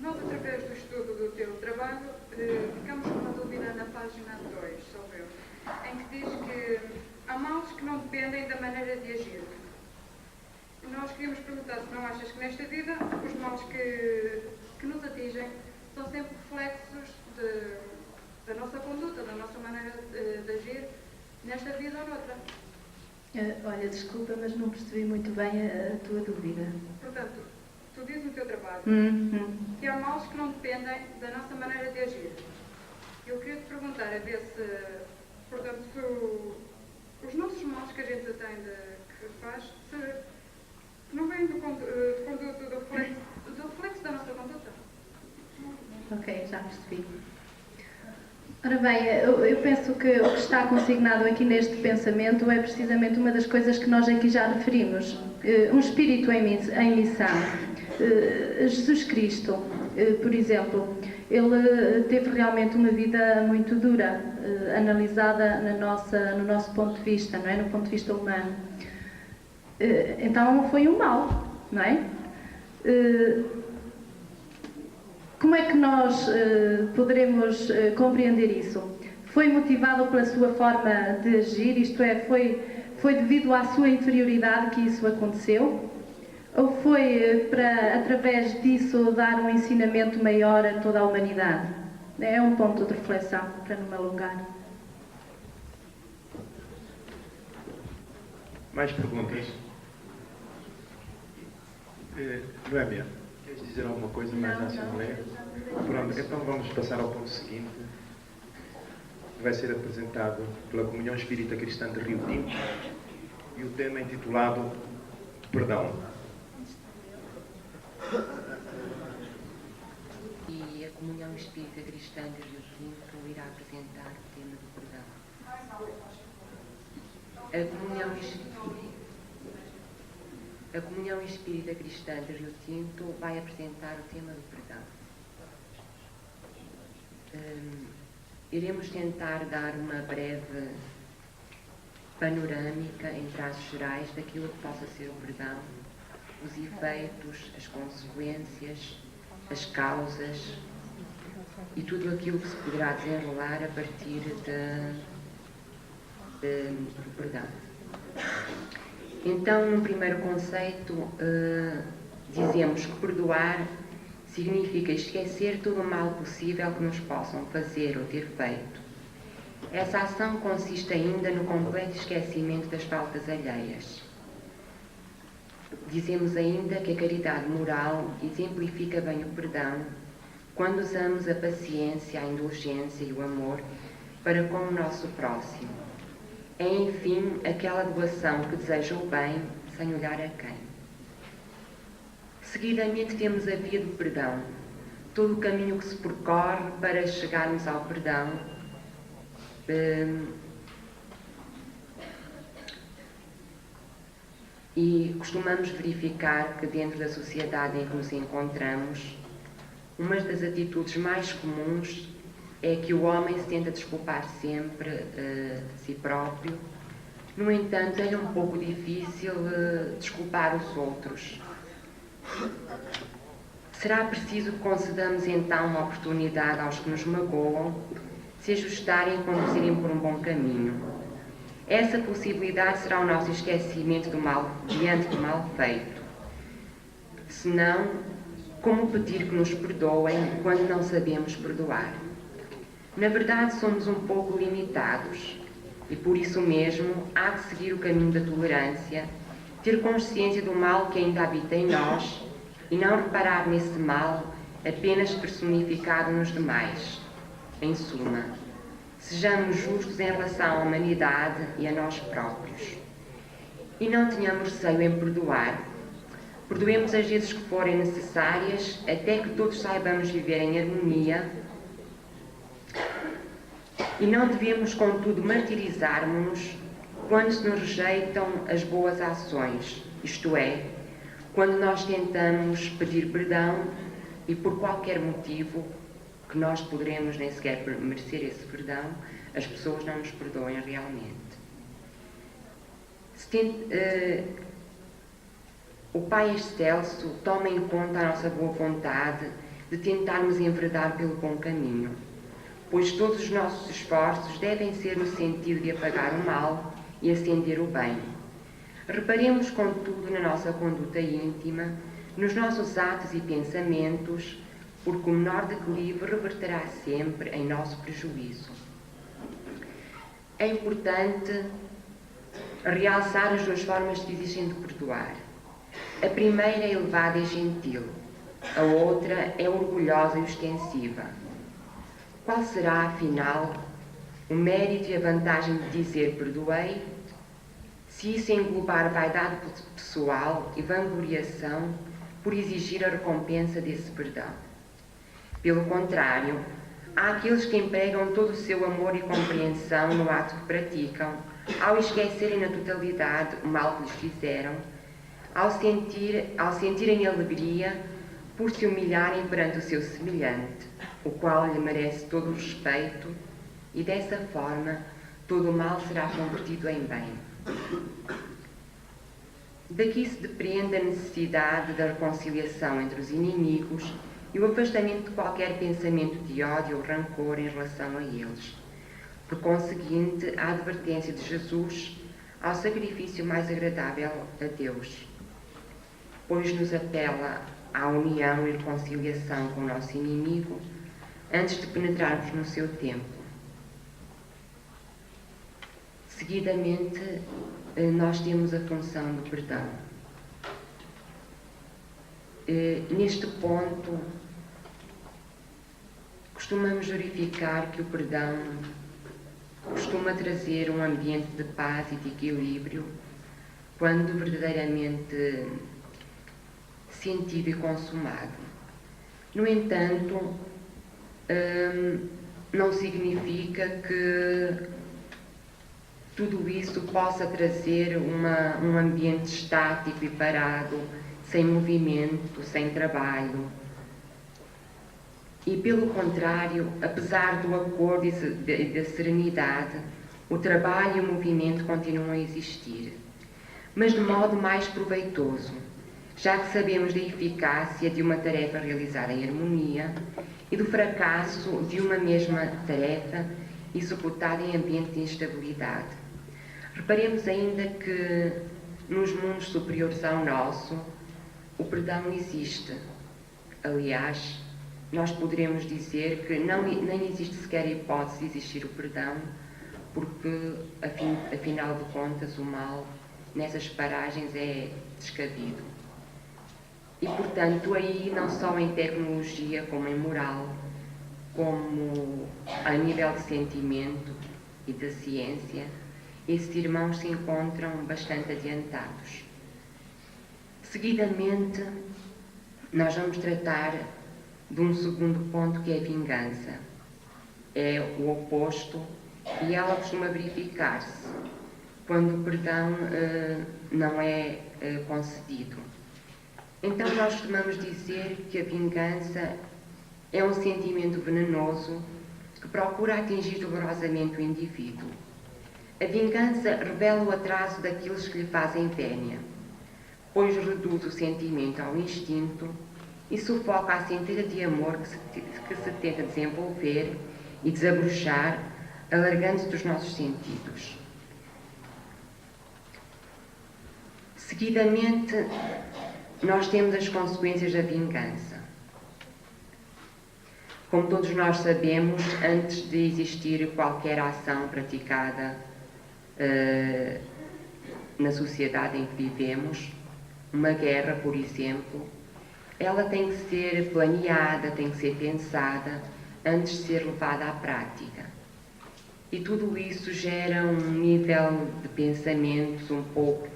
Nós, através do estudo do teu trabalho, ficamos com uma dúvida na página 2, sobre em que diz que há males que não dependem da maneira de agir. Nós queríamos perguntar se não achas que nesta vida os males que nos atingem são sempre reflexos da nossa conduta, da nossa maneira de agir nesta vida ou noutra. Olha, desculpa, mas não percebi muito bem a tua dúvida. Portanto, tu dizes no teu trabalho que há males que não dependem da nossa maneira de agir. Eu queria te perguntar a ver se, portanto, os nossos males que a gente tem que faz, se não vêm do reflexo da nossa conduta. Ok, já percebi. Ora bem, eu penso que o que está consignado aqui neste pensamento é precisamente uma das coisas que nós aqui já referimos. Um espírito em missão. Jesus Cristo, por exemplo, ele teve realmente uma vida muito dura, analisada no nosso ponto de vista, não é? No ponto de vista humano. Então foi um mal, não é? Como é que nós poderemos compreender isso? Foi motivado pela sua forma de agir, isto é, foi devido à sua inferioridade que isso aconteceu? Ou foi para, através disso, dar um ensinamento maior a toda a humanidade? É um ponto de reflexão, para não me alongar. Mais perguntas? Noémia, queres dizer alguma coisa mais à Assembleia? Pronto, então vamos passar ao ponto seguinte, que vai ser apresentado pela Comunhão Espírita Cristã de Rio Tinto, e o tema é intitulado Perdão. E Comunhão Espírita Cristã de Rio Tinto irá apresentar o tema do perdão. A Comunhão Espírita Cristã de Rio Tinto vai apresentar o tema do perdão. Iremos tentar dar uma breve panorâmica em traços gerais daquilo que possa ser o perdão, os efeitos, as consequências, as causas e tudo aquilo que se poderá desenrolar a partir do perdão. Então, num primeiro conceito, dizemos que perdoar significa esquecer todo o mal possível que nos possam fazer ou ter feito. Essa ação consiste ainda no completo esquecimento das faltas alheias. Dizemos ainda que a caridade moral exemplifica bem o perdão quando usamos a paciência, a indulgência e o amor para com o nosso próximo. É, enfim, aquela doação que deseja o bem sem olhar a quem. Seguidamente temos a via do perdão, todo o caminho que se percorre para chegarmos ao perdão. E costumamos verificar que dentro da sociedade em que nos encontramos, uma das atitudes mais comuns é que o homem se tenta desculpar sempre de si próprio. No entanto, é um pouco difícil desculpar os outros. Será preciso que concedamos então uma oportunidade aos que nos magoam se ajustarem e conduzirem por um bom caminho. Essa possibilidade será o nosso esquecimento do mal diante do mal feito. Senão, como pedir que nos perdoem quando não sabemos perdoar? Na verdade, somos um pouco limitados e, por isso mesmo, há de seguir o caminho da tolerância, ter consciência do mal que ainda habita em nós e não reparar nesse mal apenas personificado nos demais. Em suma, sejamos justos em relação à humanidade e a nós próprios. E não tenhamos receio em perdoar. Perdoemos as vezes que forem necessárias, até que todos saibamos viver em harmonia. E não devemos, contudo, martirizarmos-nos quando se nos rejeitam as boas ações, isto é, quando nós tentamos pedir perdão e por qualquer motivo que nós poderemos nem sequer merecer esse perdão, as pessoas não nos perdoem realmente. O Pai Excelso toma em conta a nossa boa vontade de tentarmos enverdar pelo bom caminho, pois todos os nossos esforços devem ser no sentido de apagar o mal e acender o bem. Reparemos, contudo, na nossa conduta íntima, nos nossos atos e pensamentos, porque o menor declive reverterá sempre em nosso prejuízo. É importante realçar as duas formas que existem de perdoar. A primeira é elevada e gentil, a outra é orgulhosa e ostensiva. Qual será, afinal, o mérito e a vantagem de dizer perdoei, se isso englobar vaidade pessoal e vangloriação por exigir a recompensa desse perdão? Pelo contrário, há aqueles que empregam todo o seu amor e compreensão no ato que praticam, ao esquecerem na totalidade o mal que lhes fizeram, ao sentirem alegria por se humilharem perante o seu semelhante, o qual lhe merece todo o respeito, e dessa forma todo o mal será convertido em bem. Daqui se depreende a necessidade da reconciliação entre os inimigos e o afastamento de qualquer pensamento de ódio ou rancor em relação a eles. Por conseguinte, a advertência de Jesus ao sacrifício mais agradável a Deus, pois nos apela à união e reconciliação com o nosso inimigo antes de penetrarmos no seu templo. Seguidamente, nós temos a função do perdão. Neste ponto, costumamos verificar que o perdão costuma trazer um ambiente de paz e de equilíbrio quando verdadeiramente sentido e consumado. No entanto, não significa que tudo isso possa trazer um ambiente estático e parado, sem movimento, sem trabalho. E, pelo contrário, apesar do acordo e da serenidade, o trabalho e o movimento continuam a existir, mas de modo mais proveitoso, já que sabemos da eficácia de uma tarefa realizada em harmonia e do fracasso de uma mesma tarefa executada em ambiente de instabilidade. Reparemos ainda que nos mundos superiores ao nosso, o perdão existe. Aliás, nós poderemos dizer que nem existe sequer a hipótese de existir o perdão, porque, afinal de contas, o mal nessas paragens é descabido. E, portanto, aí, não só em tecnologia, como em moral, como a nível de sentimento e da ciência, esses irmãos se encontram bastante adiantados. Seguidamente, nós vamos tratar de um segundo ponto, que é a vingança. É o oposto e ela costuma verificar-se quando o perdão não é concedido. Então nós costumamos dizer que a vingança é um sentimento venenoso que procura atingir dolorosamente o indivíduo. A vingança revela o atraso daqueles que lhe fazem vénia, pois reduz o sentimento ao instinto e sufoca a centelha de amor que se tenta desenvolver e desabrochar, alargando-se dos nossos sentidos. Seguidamente, nós temos as consequências da vingança. Como todos nós sabemos, antes de existir qualquer ação praticada na sociedade em que vivemos, uma guerra, por exemplo, ela tem que ser planeada, tem que ser pensada antes de ser levada à prática. E tudo isso gera um nível de pensamentos um pouco,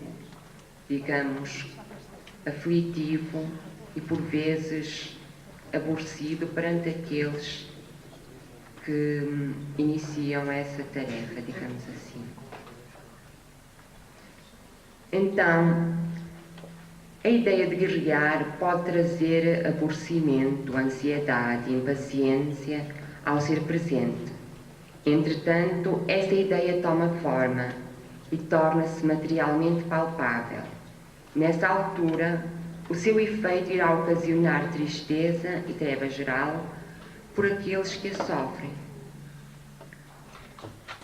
digamos, aflitivo e por vezes aborrecido perante aqueles que iniciam essa tarefa, digamos assim. Então, a ideia de guerrear pode trazer aborrecimento, ansiedade, impaciência ao ser presente. Entretanto, essa ideia toma forma e torna-se materialmente palpável. Nessa altura, o seu efeito irá ocasionar tristeza e treva geral por aqueles que a sofrem.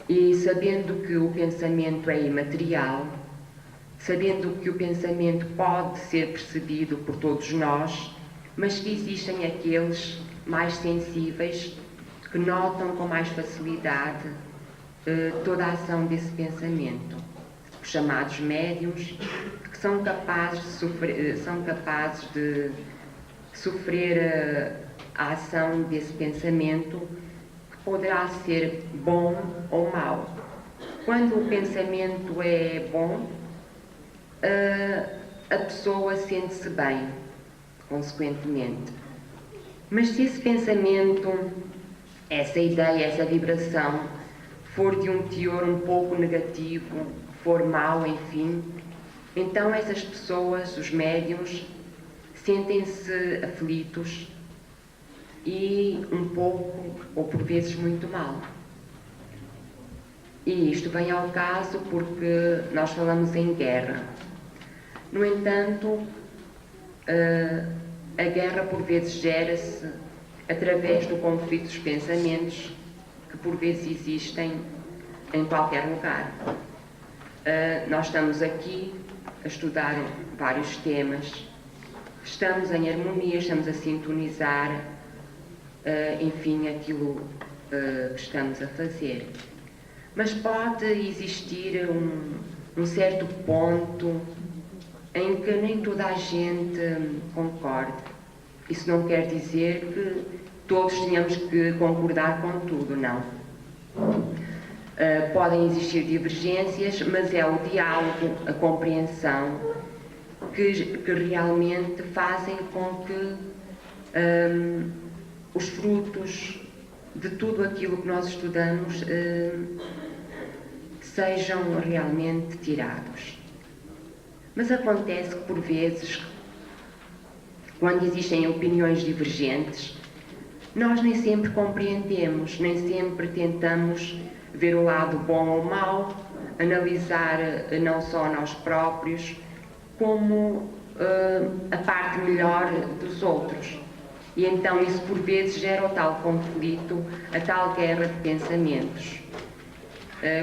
E sabendo que o pensamento é imaterial, sabendo que o pensamento pode ser percebido por todos nós, mas que existem aqueles mais sensíveis que notam com mais facilidade toda a ação desse pensamento, os chamados médiuns, que são capazes de sofrer a ação desse pensamento, que poderá ser bom ou mau. Quando o pensamento é bom, a pessoa sente-se bem, consequentemente. Mas se esse pensamento, essa ideia, essa vibração, for de um teor um pouco negativo, for mau, enfim, então essas pessoas, os médiuns, sentem-se aflitos e um pouco, ou por vezes muito mal. E isto vem ao caso porque nós falamos em guerra. No entanto, a guerra por vezes gera-se através do conflito dos pensamentos que por vezes existem em qualquer lugar. Nós estamos aqui a estudar vários temas, estamos em harmonia, estamos a sintonizar, enfim, aquilo que estamos a fazer. Mas pode existir um certo ponto em que nem toda a gente concorde. Isso não quer dizer que todos tenhamos que concordar com tudo, não. Podem existir divergências, mas é o diálogo, a compreensão que realmente fazem com que os frutos de tudo aquilo que nós estudamos sejam realmente tirados. Mas acontece que, por vezes, quando existem opiniões divergentes, nós nem sempre compreendemos, nem sempre tentamos ver o lado bom ou mau, analisar não só nós próprios, como a parte melhor dos outros. E então isso por vezes gera o tal conflito, a tal guerra de pensamentos.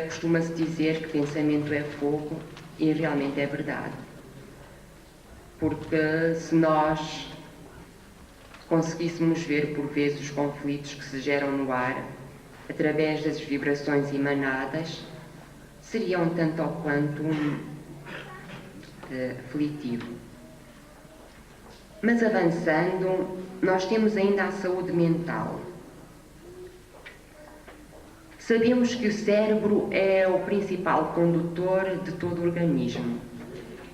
Costuma-se dizer que pensamento é fogo, e realmente é verdade. Porque se nós conseguíssemos ver por vezes os conflitos que se geram no ar, através das vibrações emanadas, seria um tanto ou quanto aflitivo. Mas avançando, nós temos ainda a saúde mental. Sabemos que o cérebro é o principal condutor de todo o organismo.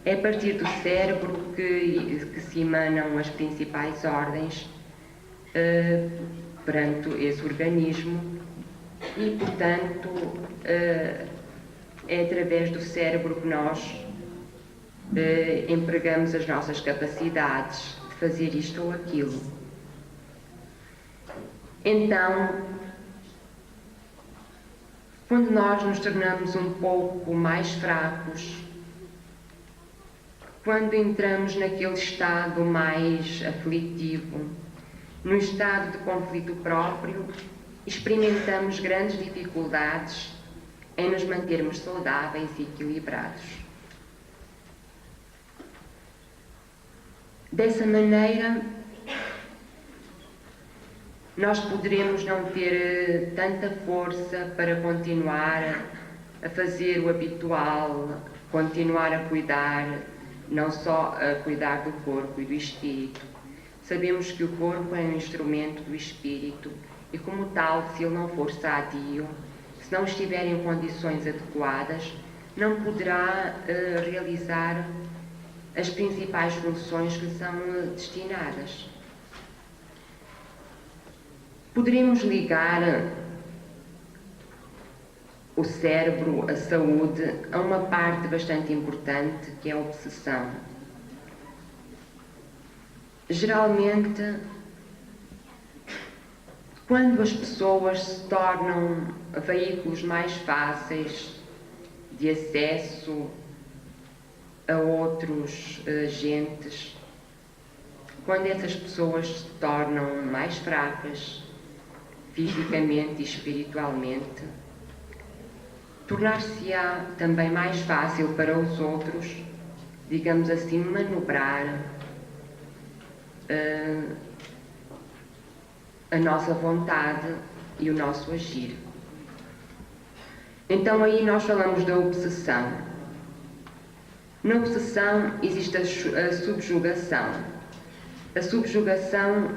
É a partir do cérebro que se emanam as principais ordens perante esse organismo e, portanto, é através do cérebro que nós empregamos as nossas capacidades de fazer isto ou aquilo. Então, quando nós nos tornamos um pouco mais fracos, quando entramos naquele estado mais aflitivo, no estado de conflito próprio, experimentamos grandes dificuldades em nos mantermos saudáveis e equilibrados. Dessa maneira, nós poderemos não ter tanta força para continuar a fazer o habitual, continuar a cuidar, não só a cuidar do corpo e do espírito. Sabemos que o corpo é um instrumento do espírito e, como tal, se ele não for sadio, se não estiver em condições adequadas, não poderá realizar as principais funções que são destinadas. Poderemos ligar o cérebro, a saúde, a uma parte bastante importante que é a obsessão. Geralmente, quando as pessoas se tornam veículos mais fáceis de acesso a outros agentes, quando essas pessoas se tornam mais fracas fisicamente e espiritualmente, tornar-se-á também mais fácil para os outros, digamos assim, manobrar a nossa vontade e o nosso agir. Então aí nós falamos da obsessão. Na obsessão existe a subjugação. A subjugação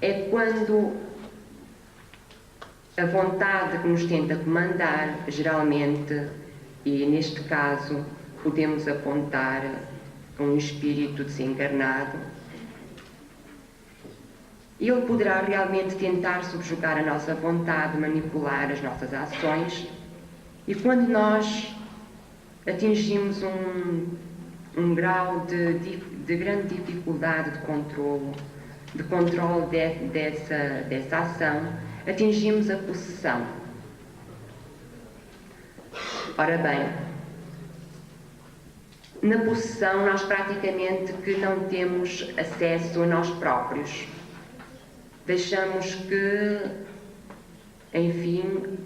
é quando a vontade que nos tenta comandar, geralmente, e neste caso podemos apontar um espírito desencarnado, ele poderá realmente tentar subjugar a nossa vontade, manipular as nossas ações, e quando nós atingimos um grau de grande dificuldade de controle dessa ação, atingimos a possessão. Ora bem, na possessão nós praticamente que não temos acesso a nós próprios. Deixamos que, enfim,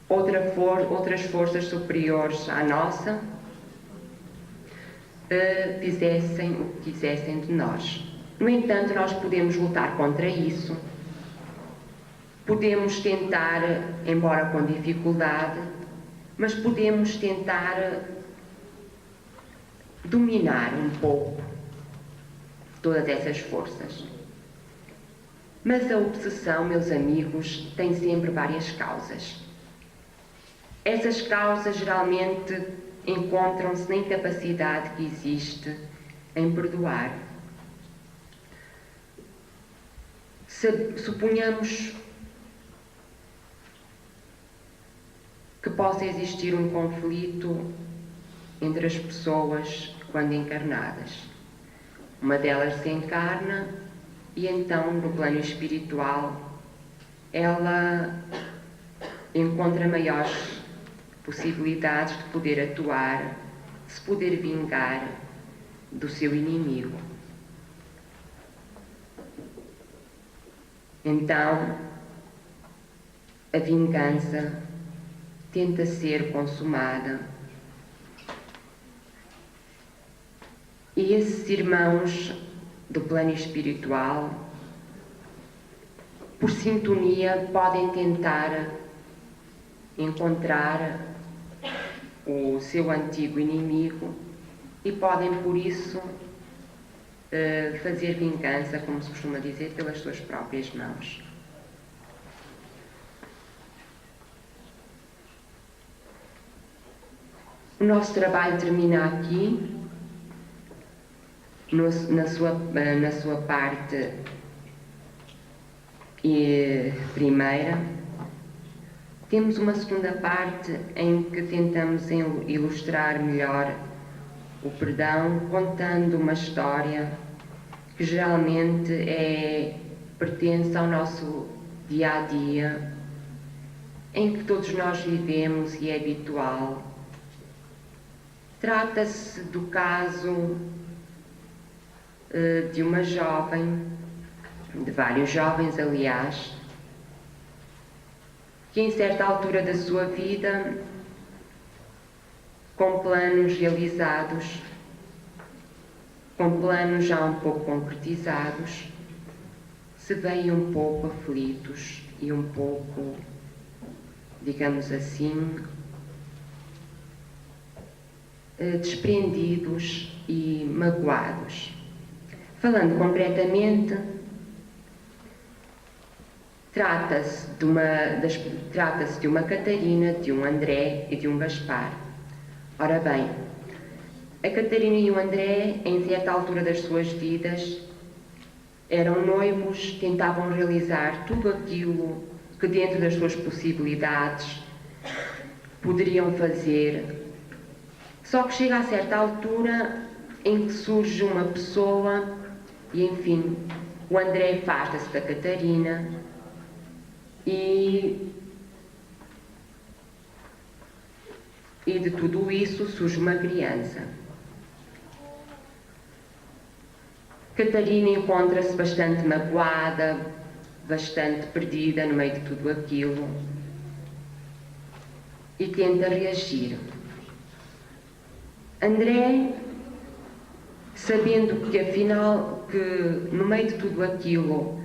outras forças superiores à nossa fizessem o que quisessem de nós. No entanto, nós podemos lutar contra isso, podemos tentar, embora com dificuldade, mas podemos tentar dominar um pouco todas essas forças. Mas a obsessão, meus amigos, tem sempre várias causas. Essas causas geralmente encontram-se na incapacidade que existe em perdoar. Suponhamos que possa existir um conflito entre as pessoas quando encarnadas. Uma delas se encarna e então, no plano espiritual, ela encontra maiores possibilidades de poder atuar, de se poder vingar do seu inimigo. Então, a vingança tenta ser consumada. E esses irmãos do plano espiritual, por sintonia, podem tentar encontrar o seu antigo inimigo e podem, por isso, fazer vingança, como se costuma dizer, pelas suas próprias mãos. O nosso trabalho termina aqui. Na sua parte primeira, temos uma segunda parte em que tentamos ilustrar melhor o perdão, contando uma história que geralmente pertence ao nosso dia-a-dia, em que todos nós vivemos e é habitual. Trata-se do caso de uma jovem, de vários jovens, aliás, que em certa altura da sua vida, com planos realizados, com planos já um pouco concretizados, se veem um pouco aflitos e um pouco, digamos assim, desprendidos e magoados. Falando concretamente, trata-se de uma Catarina, de um André e de um Gaspar. Ora bem, a Catarina e o André, em certa altura das suas vidas, eram noivos, tentavam realizar tudo aquilo que dentro das suas possibilidades poderiam fazer. Só que chega a certa altura em que surge uma pessoa e, enfim, o André afasta-se da Catarina e de tudo isso surge uma criança. Catarina encontra-se bastante magoada, bastante perdida no meio de tudo aquilo e tenta reagir. André, sabendo que afinal que no meio de tudo aquilo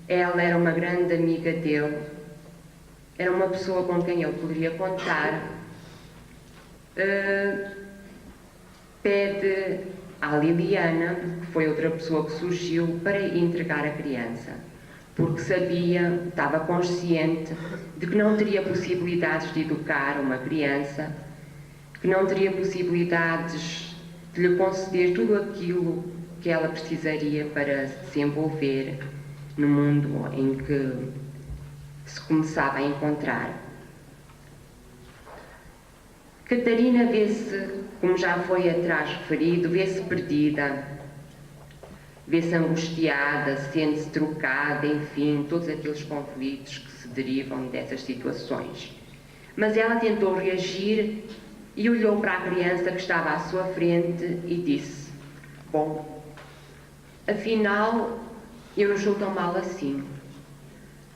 ela era uma grande amiga dele, era uma pessoa com quem ele poderia contar, pede à Liliana, que foi outra pessoa que surgiu, para entregar a criança, porque sabia, estava consciente de que não teria possibilidades de educar uma criança, que não teria possibilidades de lhe conceder tudo aquilo que ela precisaria para se desenvolver no mundo em que se começava a encontrar. Catarina vê-se, como já foi atrás referido, vê-se perdida, vê-se angustiada, sente-se trocada, enfim, todos aqueles conflitos que se derivam dessas situações. Mas ela tentou reagir e olhou para a criança que estava à sua frente e disse: bom, afinal, eu não estou tão mal assim.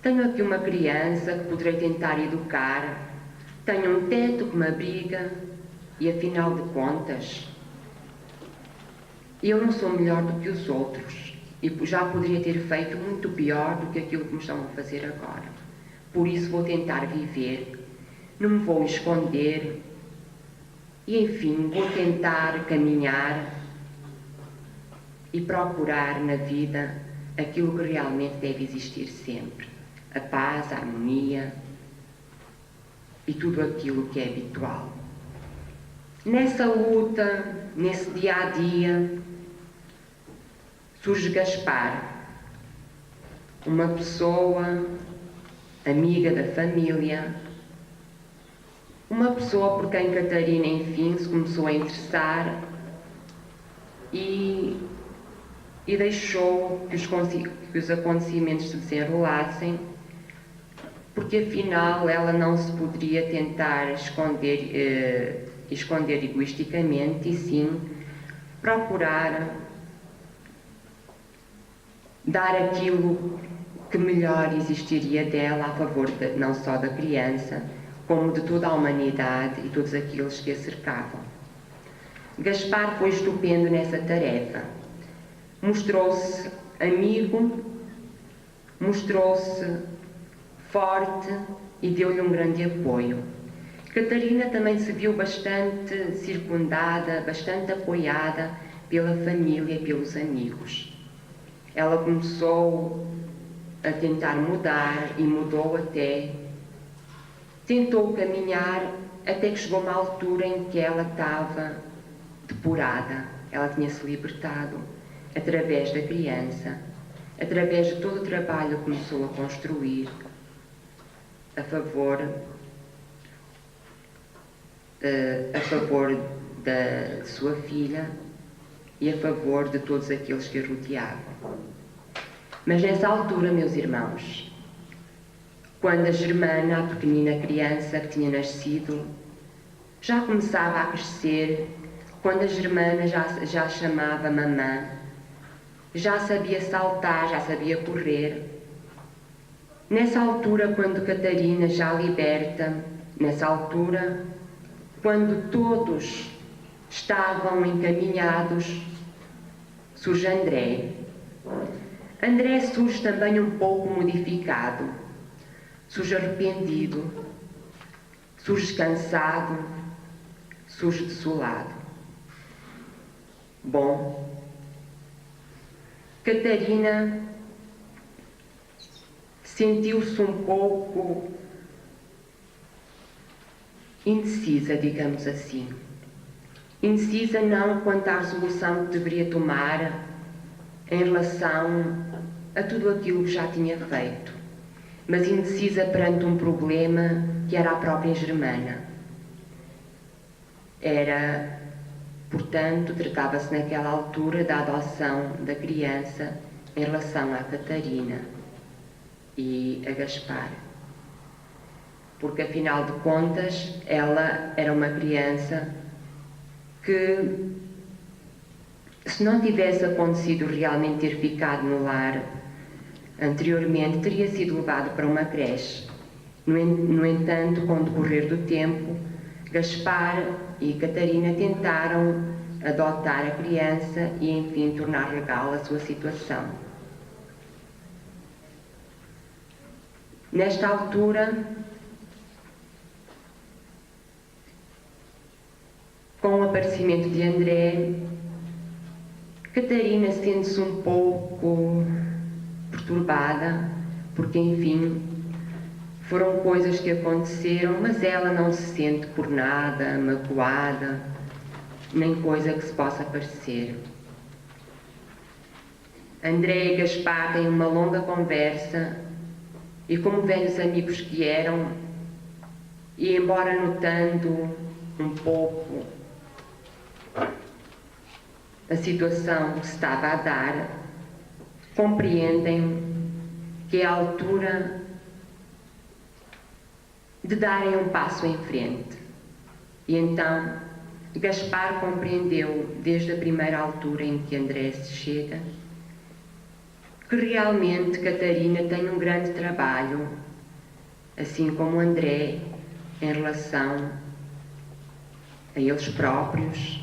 Tenho aqui uma criança que poderei tentar educar, tenho um teto que me abriga e, afinal de contas, eu não sou melhor do que os outros e já poderia ter feito muito pior do que aquilo que me estão a fazer agora. Por isso vou tentar viver, não me vou esconder e, enfim, vou tentar caminhar e procurar na vida aquilo que realmente deve existir sempre: a paz, a harmonia e tudo aquilo que é habitual. Nessa luta, nesse dia-a-dia, surge Gaspar. uma pessoa amiga da família, uma pessoa por quem Catarina, enfim, se começou a interessar e deixou que os acontecimentos se desenrolassem, porque afinal ela não se poderia tentar esconder egoisticamente, e sim procurar dar aquilo que melhor existiria dela a favor não só da criança, como de toda a humanidade e todos aqueles que a cercavam. Gaspar foi estupendo nessa tarefa. Mostrou-se amigo, mostrou-se forte e deu-lhe um grande apoio. Catarina também se viu bastante circundada, bastante apoiada pela família e pelos amigos. Ela começou a tentar mudar e mudou até. Tentou caminhar até que chegou uma altura em que ela estava depurada. Ela tinha-se libertado através da criança, através de todo o trabalho que começou a construir a favor da sua filha e a favor de todos aqueles que a rodeavam. Mas nessa altura, meus irmãos, quando a Germana, a pequenina criança que tinha nascido, já começava a crescer, quando a Germana já chamava mamã, já sabia saltar, já sabia correr, nessa altura, quando Catarina já liberta, nessa altura, quando todos estavam encaminhados, surge André. André surge também um pouco modificado, surge arrependido, surge cansado, surge desolado. Bom, Catarina sentiu-se um pouco indecisa, digamos assim. Indecisa não quanto à resolução que deveria tomar em relação a tudo aquilo que já tinha feito, mas indecisa perante um problema que era a própria Germana. Portanto, tratava-se naquela altura da adoção da criança em relação à Catarina e a Gaspar. Porque, afinal de contas, ela era uma criança que, se não tivesse acontecido realmente ter ficado no lar anteriormente, teria sido levado para uma creche. No entanto, com o decorrer do tempo, Gaspar e Catarina tentaram adotar a criança e, enfim, tornar legal a sua situação. Nesta altura, com o aparecimento de André, Catarina sente-se um pouco perturbada, porque, enfim, foram coisas que aconteceram, mas ela não se sente por nada magoada, nem coisa que se possa parecer. André e Gaspar têm uma longa conversa e, como velhos amigos que eram, e embora notando um pouco a situação que se estava a dar, compreendem que é a altura de darem um passo em frente. E então Gaspar compreendeu, desde a primeira altura em que André se chega, que realmente Catarina tem um grande trabalho, assim como André, em relação a eles próprios,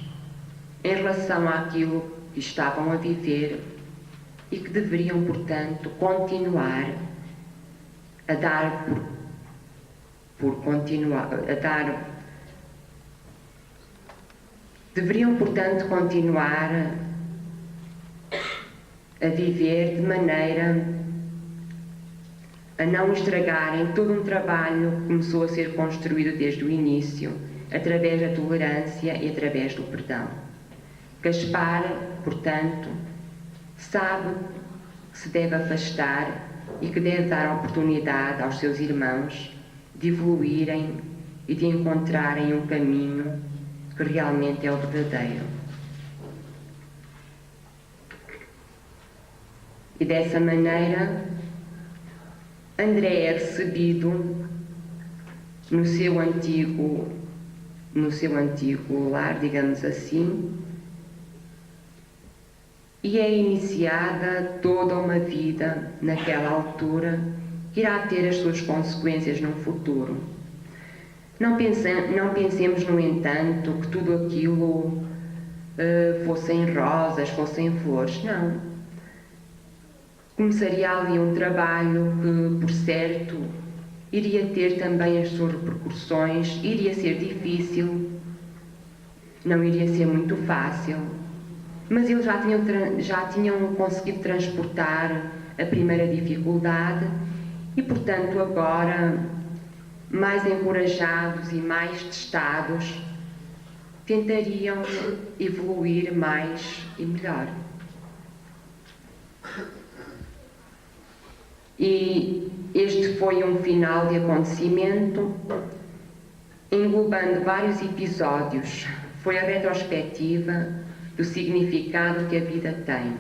em relação àquilo que estavam a viver e que deveriam, portanto, continuar a dar deveriam, portanto, continuar a viver de maneira a não estragarem todo um trabalho que começou a ser construído desde o início, através da tolerância e através do perdão. Gaspar, portanto, sabe que se deve afastar e que deve dar oportunidade aos seus irmãos de evoluírem e de encontrarem um caminho que realmente é o verdadeiro. E dessa maneira, André é recebido no seu antigo lar, digamos assim, e é iniciada toda uma vida naquela altura que irá ter as suas consequências no futuro. Não pensemos, no entanto, que tudo aquilo fossem rosas, fossem flores. Não. Começaria ali um trabalho que, por certo, iria ter também as suas repercussões, iria ser difícil, não iria ser muito fácil, mas eles já tinham conseguido transportar a primeira dificuldade e, portanto, agora, mais encorajados e mais testados, tentariam evoluir mais e melhor. E este foi um final de acontecimento englobando vários episódios. Foi a retrospectiva do significado que a vida tem.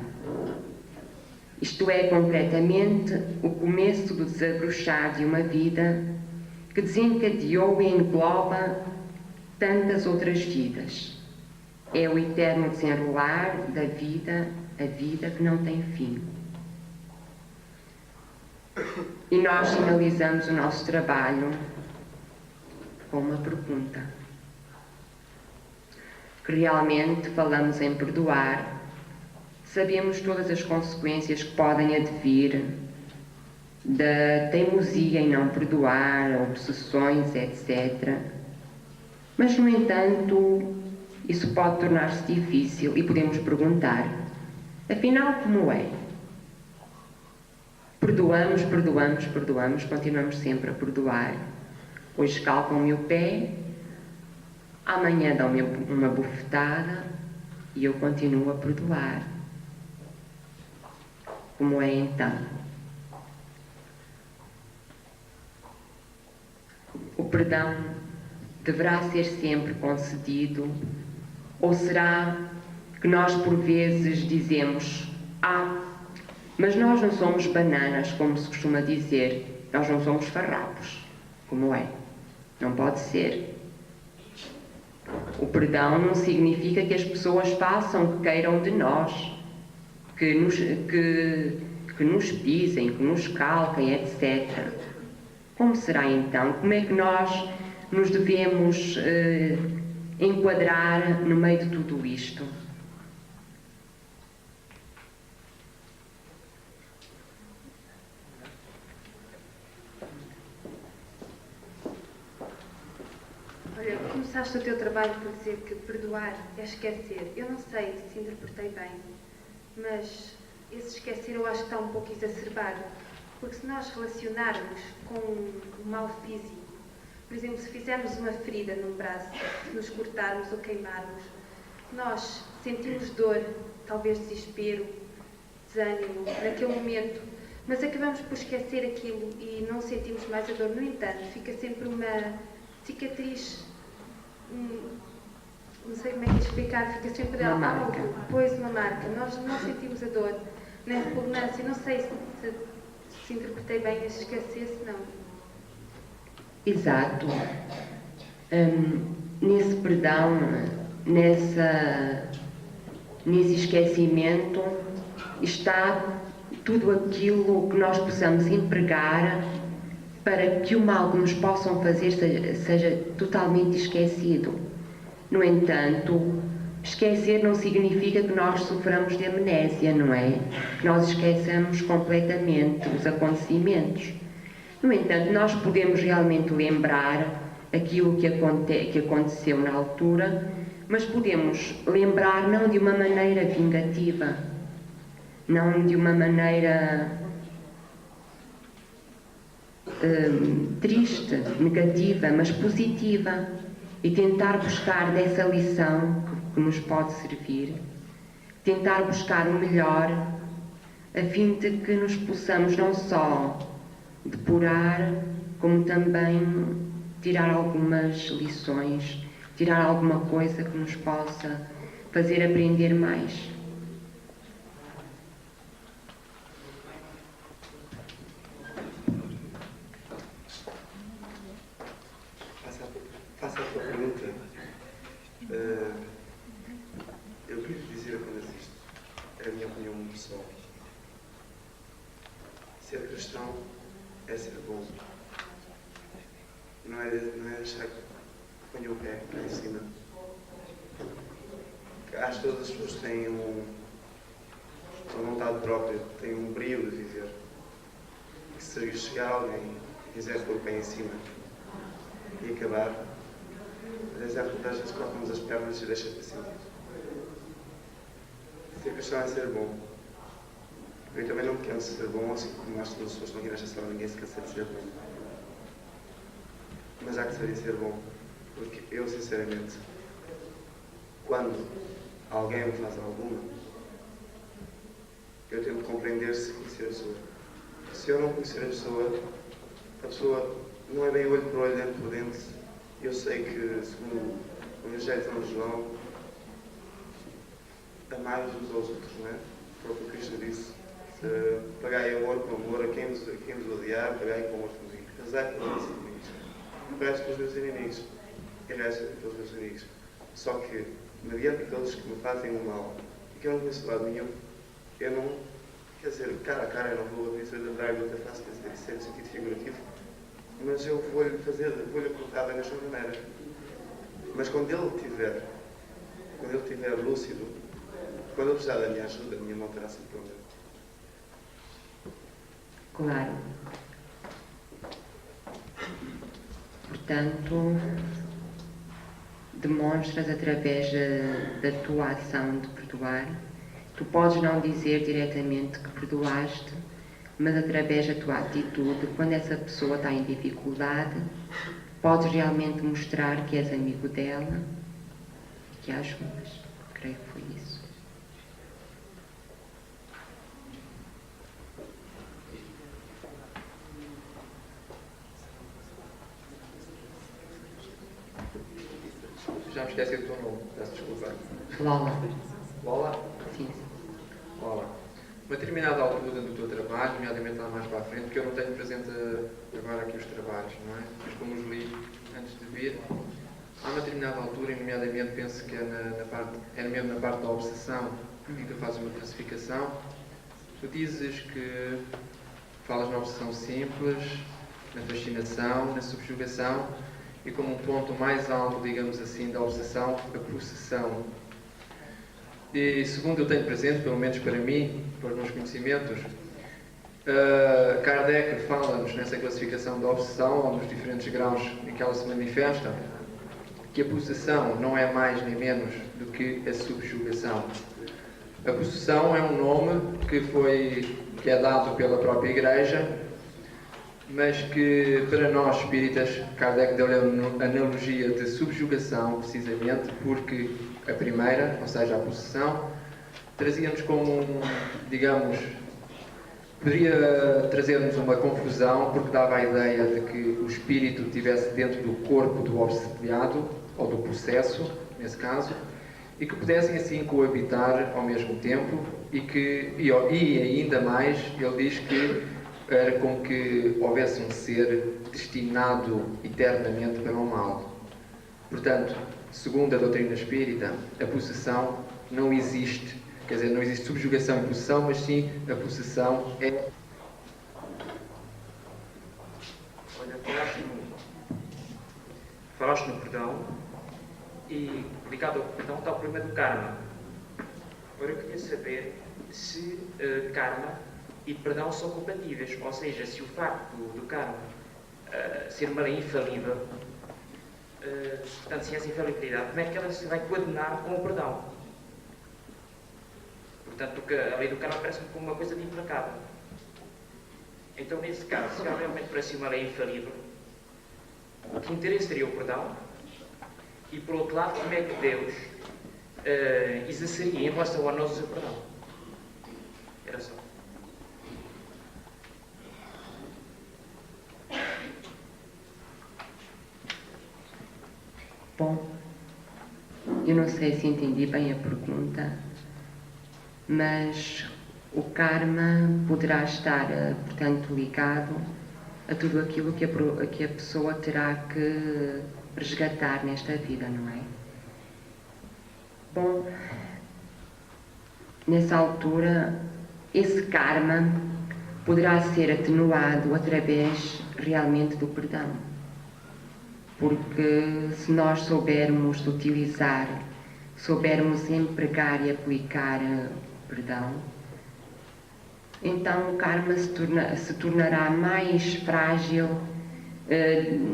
Isto é, concretamente, o começo do desabrochar de uma vida que desencadeou e engloba tantas outras vidas. É o eterno desenrolar da vida, a vida que não tem fim. E nós finalizamos o nosso trabalho com uma pergunta. Que realmente falamos em perdoar, sabemos todas as consequências que podem advir da teimosia em não perdoar, obsessões, etc. Mas, no entanto, isso pode tornar-se difícil e podemos perguntar, afinal, como é? Perdoamos, continuamos sempre a perdoar. Hoje calcam-me o pé, amanhã dão-me uma bufetada e eu continuo a perdoar. Como é então? O perdão deverá ser sempre concedido ou será que nós por vezes dizemos mas nós não somos bananas, como se costuma dizer, nós não somos farrapos, como é? Não pode ser. O perdão não significa que as pessoas façam o que queiram de nós, que nos pisem, que nos calquem, etc. Como será então? Como é que nós nos devemos enquadrar no meio de tudo isto? Olha, começaste o teu trabalho por dizer que perdoar é esquecer. Eu não sei se interpretei bem, mas esse esquecer eu acho que está um pouco exacerbado, porque se nós relacionarmos com o mal físico, por exemplo, se fizermos uma ferida num braço, se nos cortarmos ou queimarmos, nós sentimos dor, talvez desespero, desânimo naquele momento, mas acabamos por esquecer aquilo e não sentimos mais a dor. No entanto, fica sempre uma cicatriz, não sei como é que explicar, fica sempre algo, pois uma marca. Nós não sentimos a dor, nem a repugnância. Não sei se interpretei bem esse esquecer, se não. Exato. Nesse perdão, nesse esquecimento, está tudo aquilo que nós possamos empregar para que o mal que nos possam fazer seja totalmente esquecido. No entanto, esquecer não significa que nós soframos de amnésia, não é? Que nós esqueçamos completamente os acontecimentos. No entanto, nós podemos realmente lembrar aquilo que aconteceu na altura, mas podemos lembrar não de uma maneira vingativa, não de uma maneira triste, negativa, mas positiva, e tentar buscar dessa lição que nos pode servir, tentar buscar o melhor a fim de que nos possamos não só depurar, como também tirar algumas lições, tirar alguma coisa que nos possa fazer aprender mais. Faça a tua pergunta. Eu queria dizer apenas isto. É a minha opinião pessoal. Ser cristão é ser bom. Não é deixar que ponha o pé lá em cima. Acho que todas as pessoas têm uma vontade própria, têm um brilho de viver. Que se chegar alguém e quiser pôr o pé em cima e acabar, às vezes cortam-nos as pernas e deixam de sentir. Ser cristão é ser bom. Eu também não me canso de ser bom, assim como nós todas as pessoas estão aqui nesta sala, ninguém se cansa de ser bom. Mas há que saber ser bom, porque eu, sinceramente, quando alguém me faz alguma, eu tento compreender se conhecer a pessoa. Se eu não conhecer a pessoa não é bem olho por olho, dente por dente. Eu sei que, segundo o Evangelho de São João, amai uns aos outros, não é? O próprio Cristo disse: pagai amor com amor a quem vos odiar, pagai com amor comigo. Rezai pelos meus inimigos. Rezo pelos meus inimigos. E rezo pelos meus inimigos. Só que, mediante aqueles que me fazem o mal e que eu não conheço de lado nenhum, eu não, quer dizer, cara a cara, eu não vou dizer de andar de outra face, quer dizer, isso é no sentido figurativo, mas eu vou-lhe colocar da mesma maneira. Mas quando ele estiver lúcido, quando ele precisar da minha ajuda, a minha mão terá sempre pronta. Claro. Portanto, demonstras através da tua ação de perdoar. Tu podes não dizer diretamente que perdoaste, mas através da tua atitude, quando essa pessoa está em dificuldade, podes realmente mostrar que és amigo dela e que a ajudas. Creio que foi isso. Já me esqueci do teu nome, peço desculpa. Lola. Lola? Sim. Lola. Uma determinada altura do teu trabalho, nomeadamente lá mais para a frente, porque eu não tenho presente agora aqui os trabalhos, não é? Mas como os li antes de vir, há uma determinada altura, e nomeadamente penso que é mesmo na parte da obsessão, em que tu fazes uma classificação, tu dizes que falas na obsessão simples, na fascinação, na subjugação, e como um ponto mais alto, digamos assim, da obsessão, a possessão. E segundo eu tenho presente, pelo menos para mim, para os meus conhecimentos, Kardec fala-nos nessa classificação da obsessão, ou nos diferentes graus em que ela se manifesta, que a possessão não é mais nem menos do que a subjugação. A possessão é um nome que é dado pela própria Igreja, mas que para nós espíritas, Kardec deu-lhe a analogia de subjugação, precisamente porque a primeira, ou seja, a possessão, trazia-nos como, digamos, poderia trazer-nos uma confusão, porque dava a ideia de que o espírito estivesse dentro do corpo do obsediado, ou do possesso, nesse caso, e que pudessem assim coabitar ao mesmo tempo, e ainda mais, ele diz que era como que houvesse um ser destinado eternamente para o mal. Portanto, segundo a doutrina espírita, a possessão não existe. Quer dizer, não existe subjugação e possessão, mas sim a possessão é... Olha, falaste no perdão e ligado ao perdão está o problema do karma. Agora eu queria saber se karma e perdão são compatíveis, ou seja, se o facto do karma ser uma lei infalível, portanto, se essa infalibilidade, como é que ela se vai coadunar com o perdão? Portanto, a lei do karma parece-me como uma coisa de implacável. Então, nesse caso, se realmente parece uma lei infalível, que interesse teria o perdão? E, por outro lado, como é que Deus exerceria em relação a nós o perdão? Era só. Bom, eu não sei se entendi bem a pergunta, mas o karma poderá estar, portanto, ligado a tudo aquilo que a pessoa terá que resgatar nesta vida, não é? Bom, nessa altura, esse karma poderá ser atenuado através realmente do perdão. Porque se nós soubermos utilizar, soubermos empregar e aplicar perdão, então o karma se tornará mais frágil.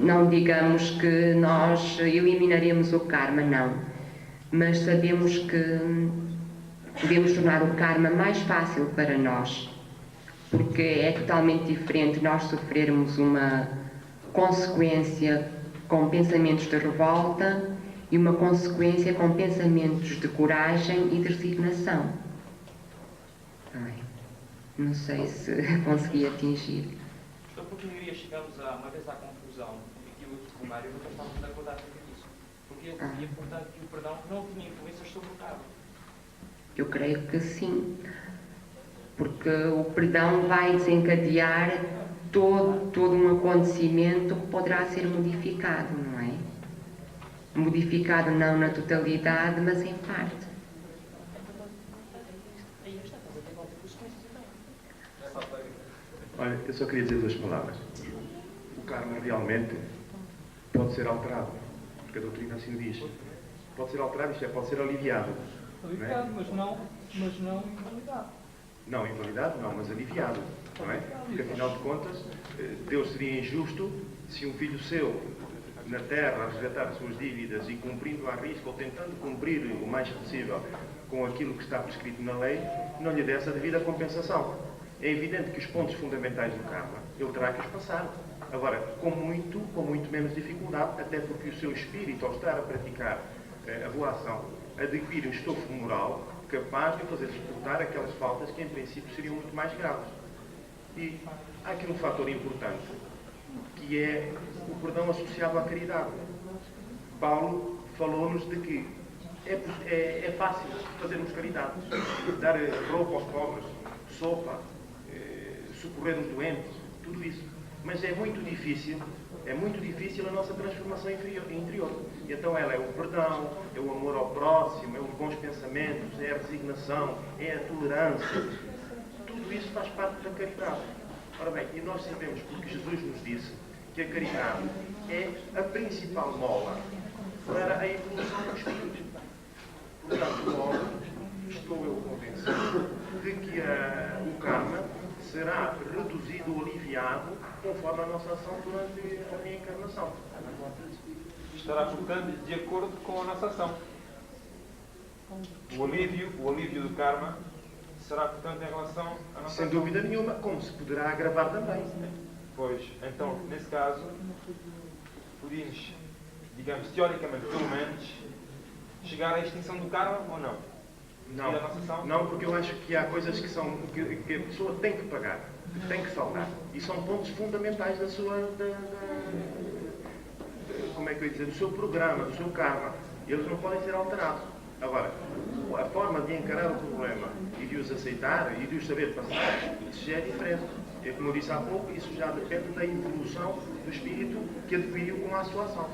Não digamos que nós eliminaremos o karma, não. Mas sabemos que devemos tornar o karma mais fácil para nós. Porque é totalmente diferente nós sofrermos uma consequência com pensamentos de revolta e uma consequência com pensamentos de coragem e de resignação. Não sei se consegui atingir. Só porque chegamos uma vez à conclusão de que o Mário nunca estávamos a acordar acerca disso. Porque ele dizia, portanto, que o perdão não tinha influências sobre o karma. Eu creio que sim. Porque o perdão vai desencadear todo um acontecimento que poderá ser modificado, não é? Modificado não na totalidade, mas em parte. Olha, eu só queria dizer 2 palavras. O karma realmente pode ser alterado, porque a doutrina assim diz. Pode ser alterado, isto é, pode ser aliviado. Aliviado, mas não invalidado. Não, invalidado não, mas aliviado, não é? Porque afinal de contas, Deus seria injusto se um filho seu, na terra, a resgatar as suas dívidas e cumprindo à risca, ou tentando cumprir o mais possível com aquilo que está prescrito na lei, não lhe desse a devida compensação. É evidente que os pontos fundamentais do karma, ele terá que os passar. Agora, com muito menos dificuldade, até porque o seu espírito, ao estar a praticar a boa ação, adquire um estofo moral capaz de fazer suportar aquelas faltas que em princípio seriam muito mais graves. E há aqui um fator importante, que é o perdão associado à caridade. Paulo falou-nos de que é fácil fazermos caridade, dar roupa aos pobres, sopa, socorrer os doentes, tudo isso. Mas é muito difícil a nossa transformação interior. E então ela é o perdão, é o amor ao próximo, é os bons pensamentos, é a resignação, é a tolerância. Tudo isso faz parte da caridade. Ora bem, e nós sabemos, porque Jesus nos disse, que a caridade é a principal mola para a evolução do espírito. Portanto, logo, estou eu convencido de que o karma será reduzido ou aliviado conforme a nossa ação durante a reencarnação. Estará, portanto, de acordo com a nossa ação. O alívio do karma será, portanto, em relação à nossa Sem ação. dúvida nenhuma, como se poderá agravar também. Pois, então, nesse caso, podíamos, digamos, teoricamente, pelo menos, chegar à extinção do karma ou não? Não, porque eu acho que há coisas que a pessoa tem que pagar, tem que saldar. E são pontos fundamentais da sua, como é que eu ia dizer, do seu programa, do seu karma. Eles não podem ser alterados. Agora, a forma de encarar o problema e de os aceitar e de os saber passar, isso já é diferente. É como eu disse há pouco, isso já depende da evolução do espírito que adquiriu com a sua ação.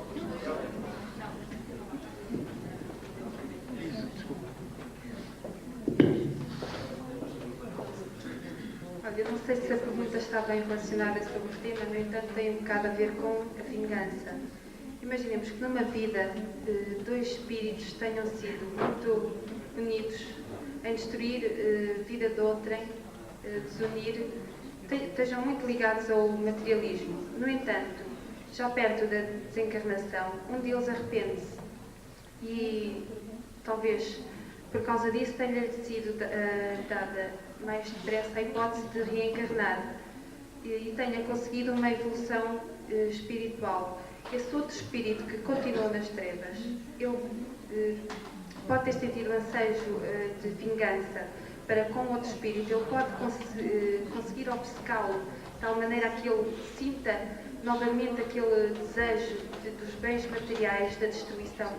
Olha, eu não sei se a pergunta está bem relacionada sobre o tema, no entanto tem um bocado a ver com a vingança. Imaginemos que numa vida dois espíritos tenham sido muito unidos em destruir a vida de outrem, desunir, estejam muito ligados ao materialismo. No entanto, já perto da desencarnação, um deles arrepende-se e talvez por causa disso tenha-lhe sido dada mais depressa a hipótese de reencarnar e tenha conseguido uma evolução espiritual. Esse outro espírito que continua nas trevas, ele pode ter sentido o ansejo de vingança para com outro espírito, ele pode conseguir obcecá-lo tal maneira que ele sinta novamente aquele desejo dos bens materiais, da destruição.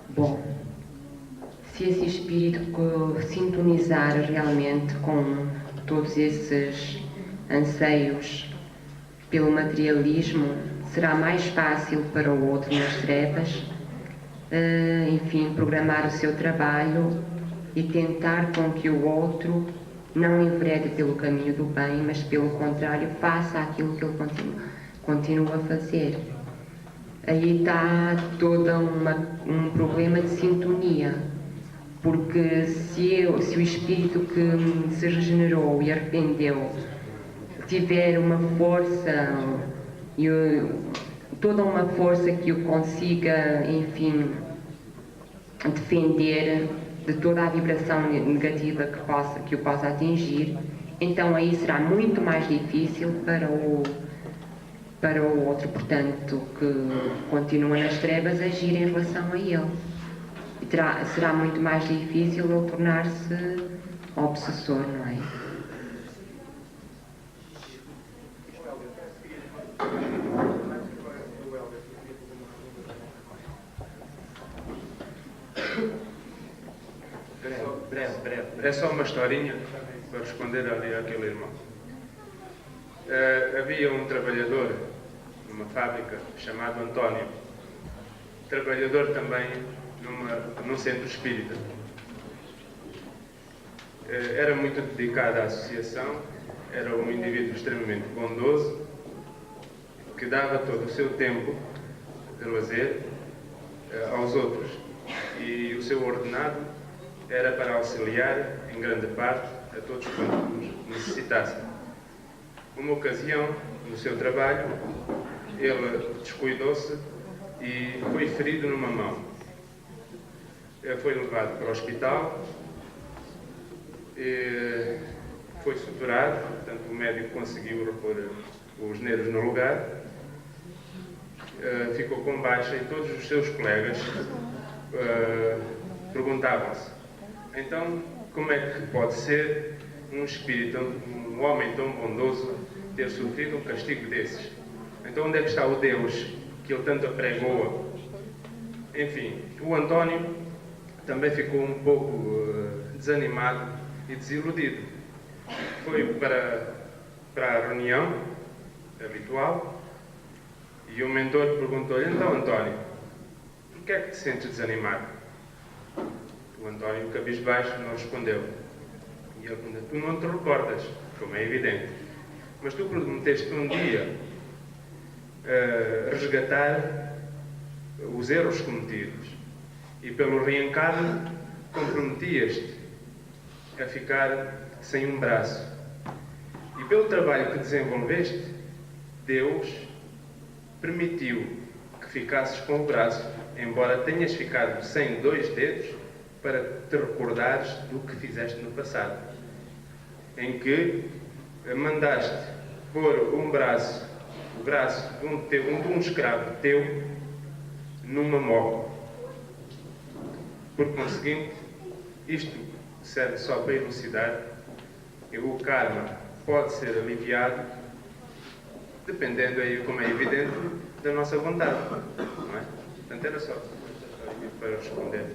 Bom, se esse espírito sintonizar realmente com todos esses anseios pelo materialismo, será mais fácil para o outro nas trevas, enfim, programar o seu trabalho e tentar com que o outro não enverede pelo caminho do bem, mas pelo contrário faça aquilo que ele continua a fazer. Aí está todo um problema de sintonia, porque se o espírito que se regenerou e arrependeu tiver uma força, toda uma força que o consiga, enfim, defender de toda a vibração negativa que o possa atingir, então aí será muito mais difícil para o outro, portanto, que continua nas trevas, agir em relação a ele. E será muito mais difícil ele tornar-se obsessor, não é? É só uma historinha para responder ali àquele irmão. Havia um trabalhador numa fábrica chamado António, trabalhador também num centro espírita. Era muito dedicado à associação, era um indivíduo extremamente bondoso, que dava todo o seu tempo de lazer aos outros, e o seu ordenado era para auxiliar, em grande parte, a todos quantos necessitassem. Uma ocasião, no seu trabalho, ele descuidou-se e foi ferido numa mão. Ele foi levado para o hospital, foi suturado, portanto o médico conseguiu repor os nervos no lugar, ficou com baixa e todos os seus colegas perguntavam-se: então, como é que pode ser um espírito, um homem tão bondoso, ter sofrido um castigo desses? Então, onde é que está o Deus que ele tanto apregoa? Enfim, o António também ficou um pouco desanimado e desiludido. Foi para a reunião habitual e o mentor perguntou-lhe: então, António, por que é que te sentes desanimado? O António, cabisbaixo, não respondeu. E ele perguntou: tu não te recordas, como é evidente, mas tu prometeste um dia resgatar os erros cometidos e pelo reencarno comprometias-te a ficar sem um braço. E pelo trabalho que desenvolveste, Deus permitiu que ficasses com o braço, embora tenhas ficado sem 2 dedos, para te recordares do que fizeste no passado, em que mandaste pôr o braço de um escravo teu numa mola. Por conseguinte, isto serve só para elucidar que o karma pode ser aliviado dependendo aí, como é evidente, da nossa vontade, não é? Portanto, era só para responder.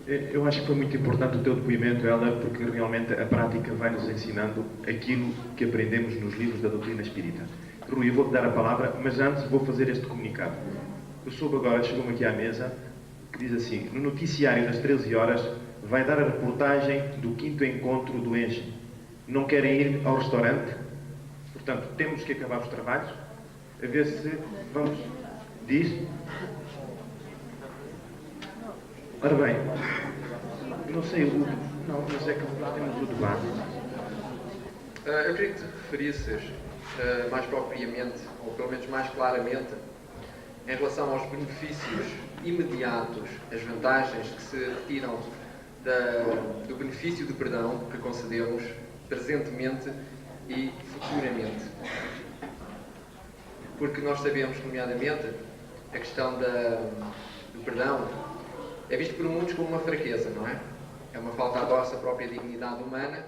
Eu acho que foi muito importante o teu depoimento, Ela, porque realmente a prática vai nos ensinando aquilo que aprendemos nos livros da doutrina espírita. Rui, eu vou-te dar a palavra, mas antes vou fazer este comunicado. Eu soube agora, chegou-me aqui à mesa, que diz assim: no noticiário das 13 horas vai dar a reportagem do 5º encontro do ENGE. Não querem ir ao restaurante? Portanto, temos que acabar os trabalhos, a ver se vamos... Diz? Ora bem, não sei, não, mas é que nós temos o debate. Eu queria que te referisses mais propriamente, ou pelo menos mais claramente, em relação aos benefícios imediatos, as vantagens que se retiram do benefício de perdão que concedemos presentemente e futuramente. Porque nós sabemos, nomeadamente, a questão do perdão é visto por muitos como uma fraqueza, não é? É uma falta à nossa própria dignidade humana,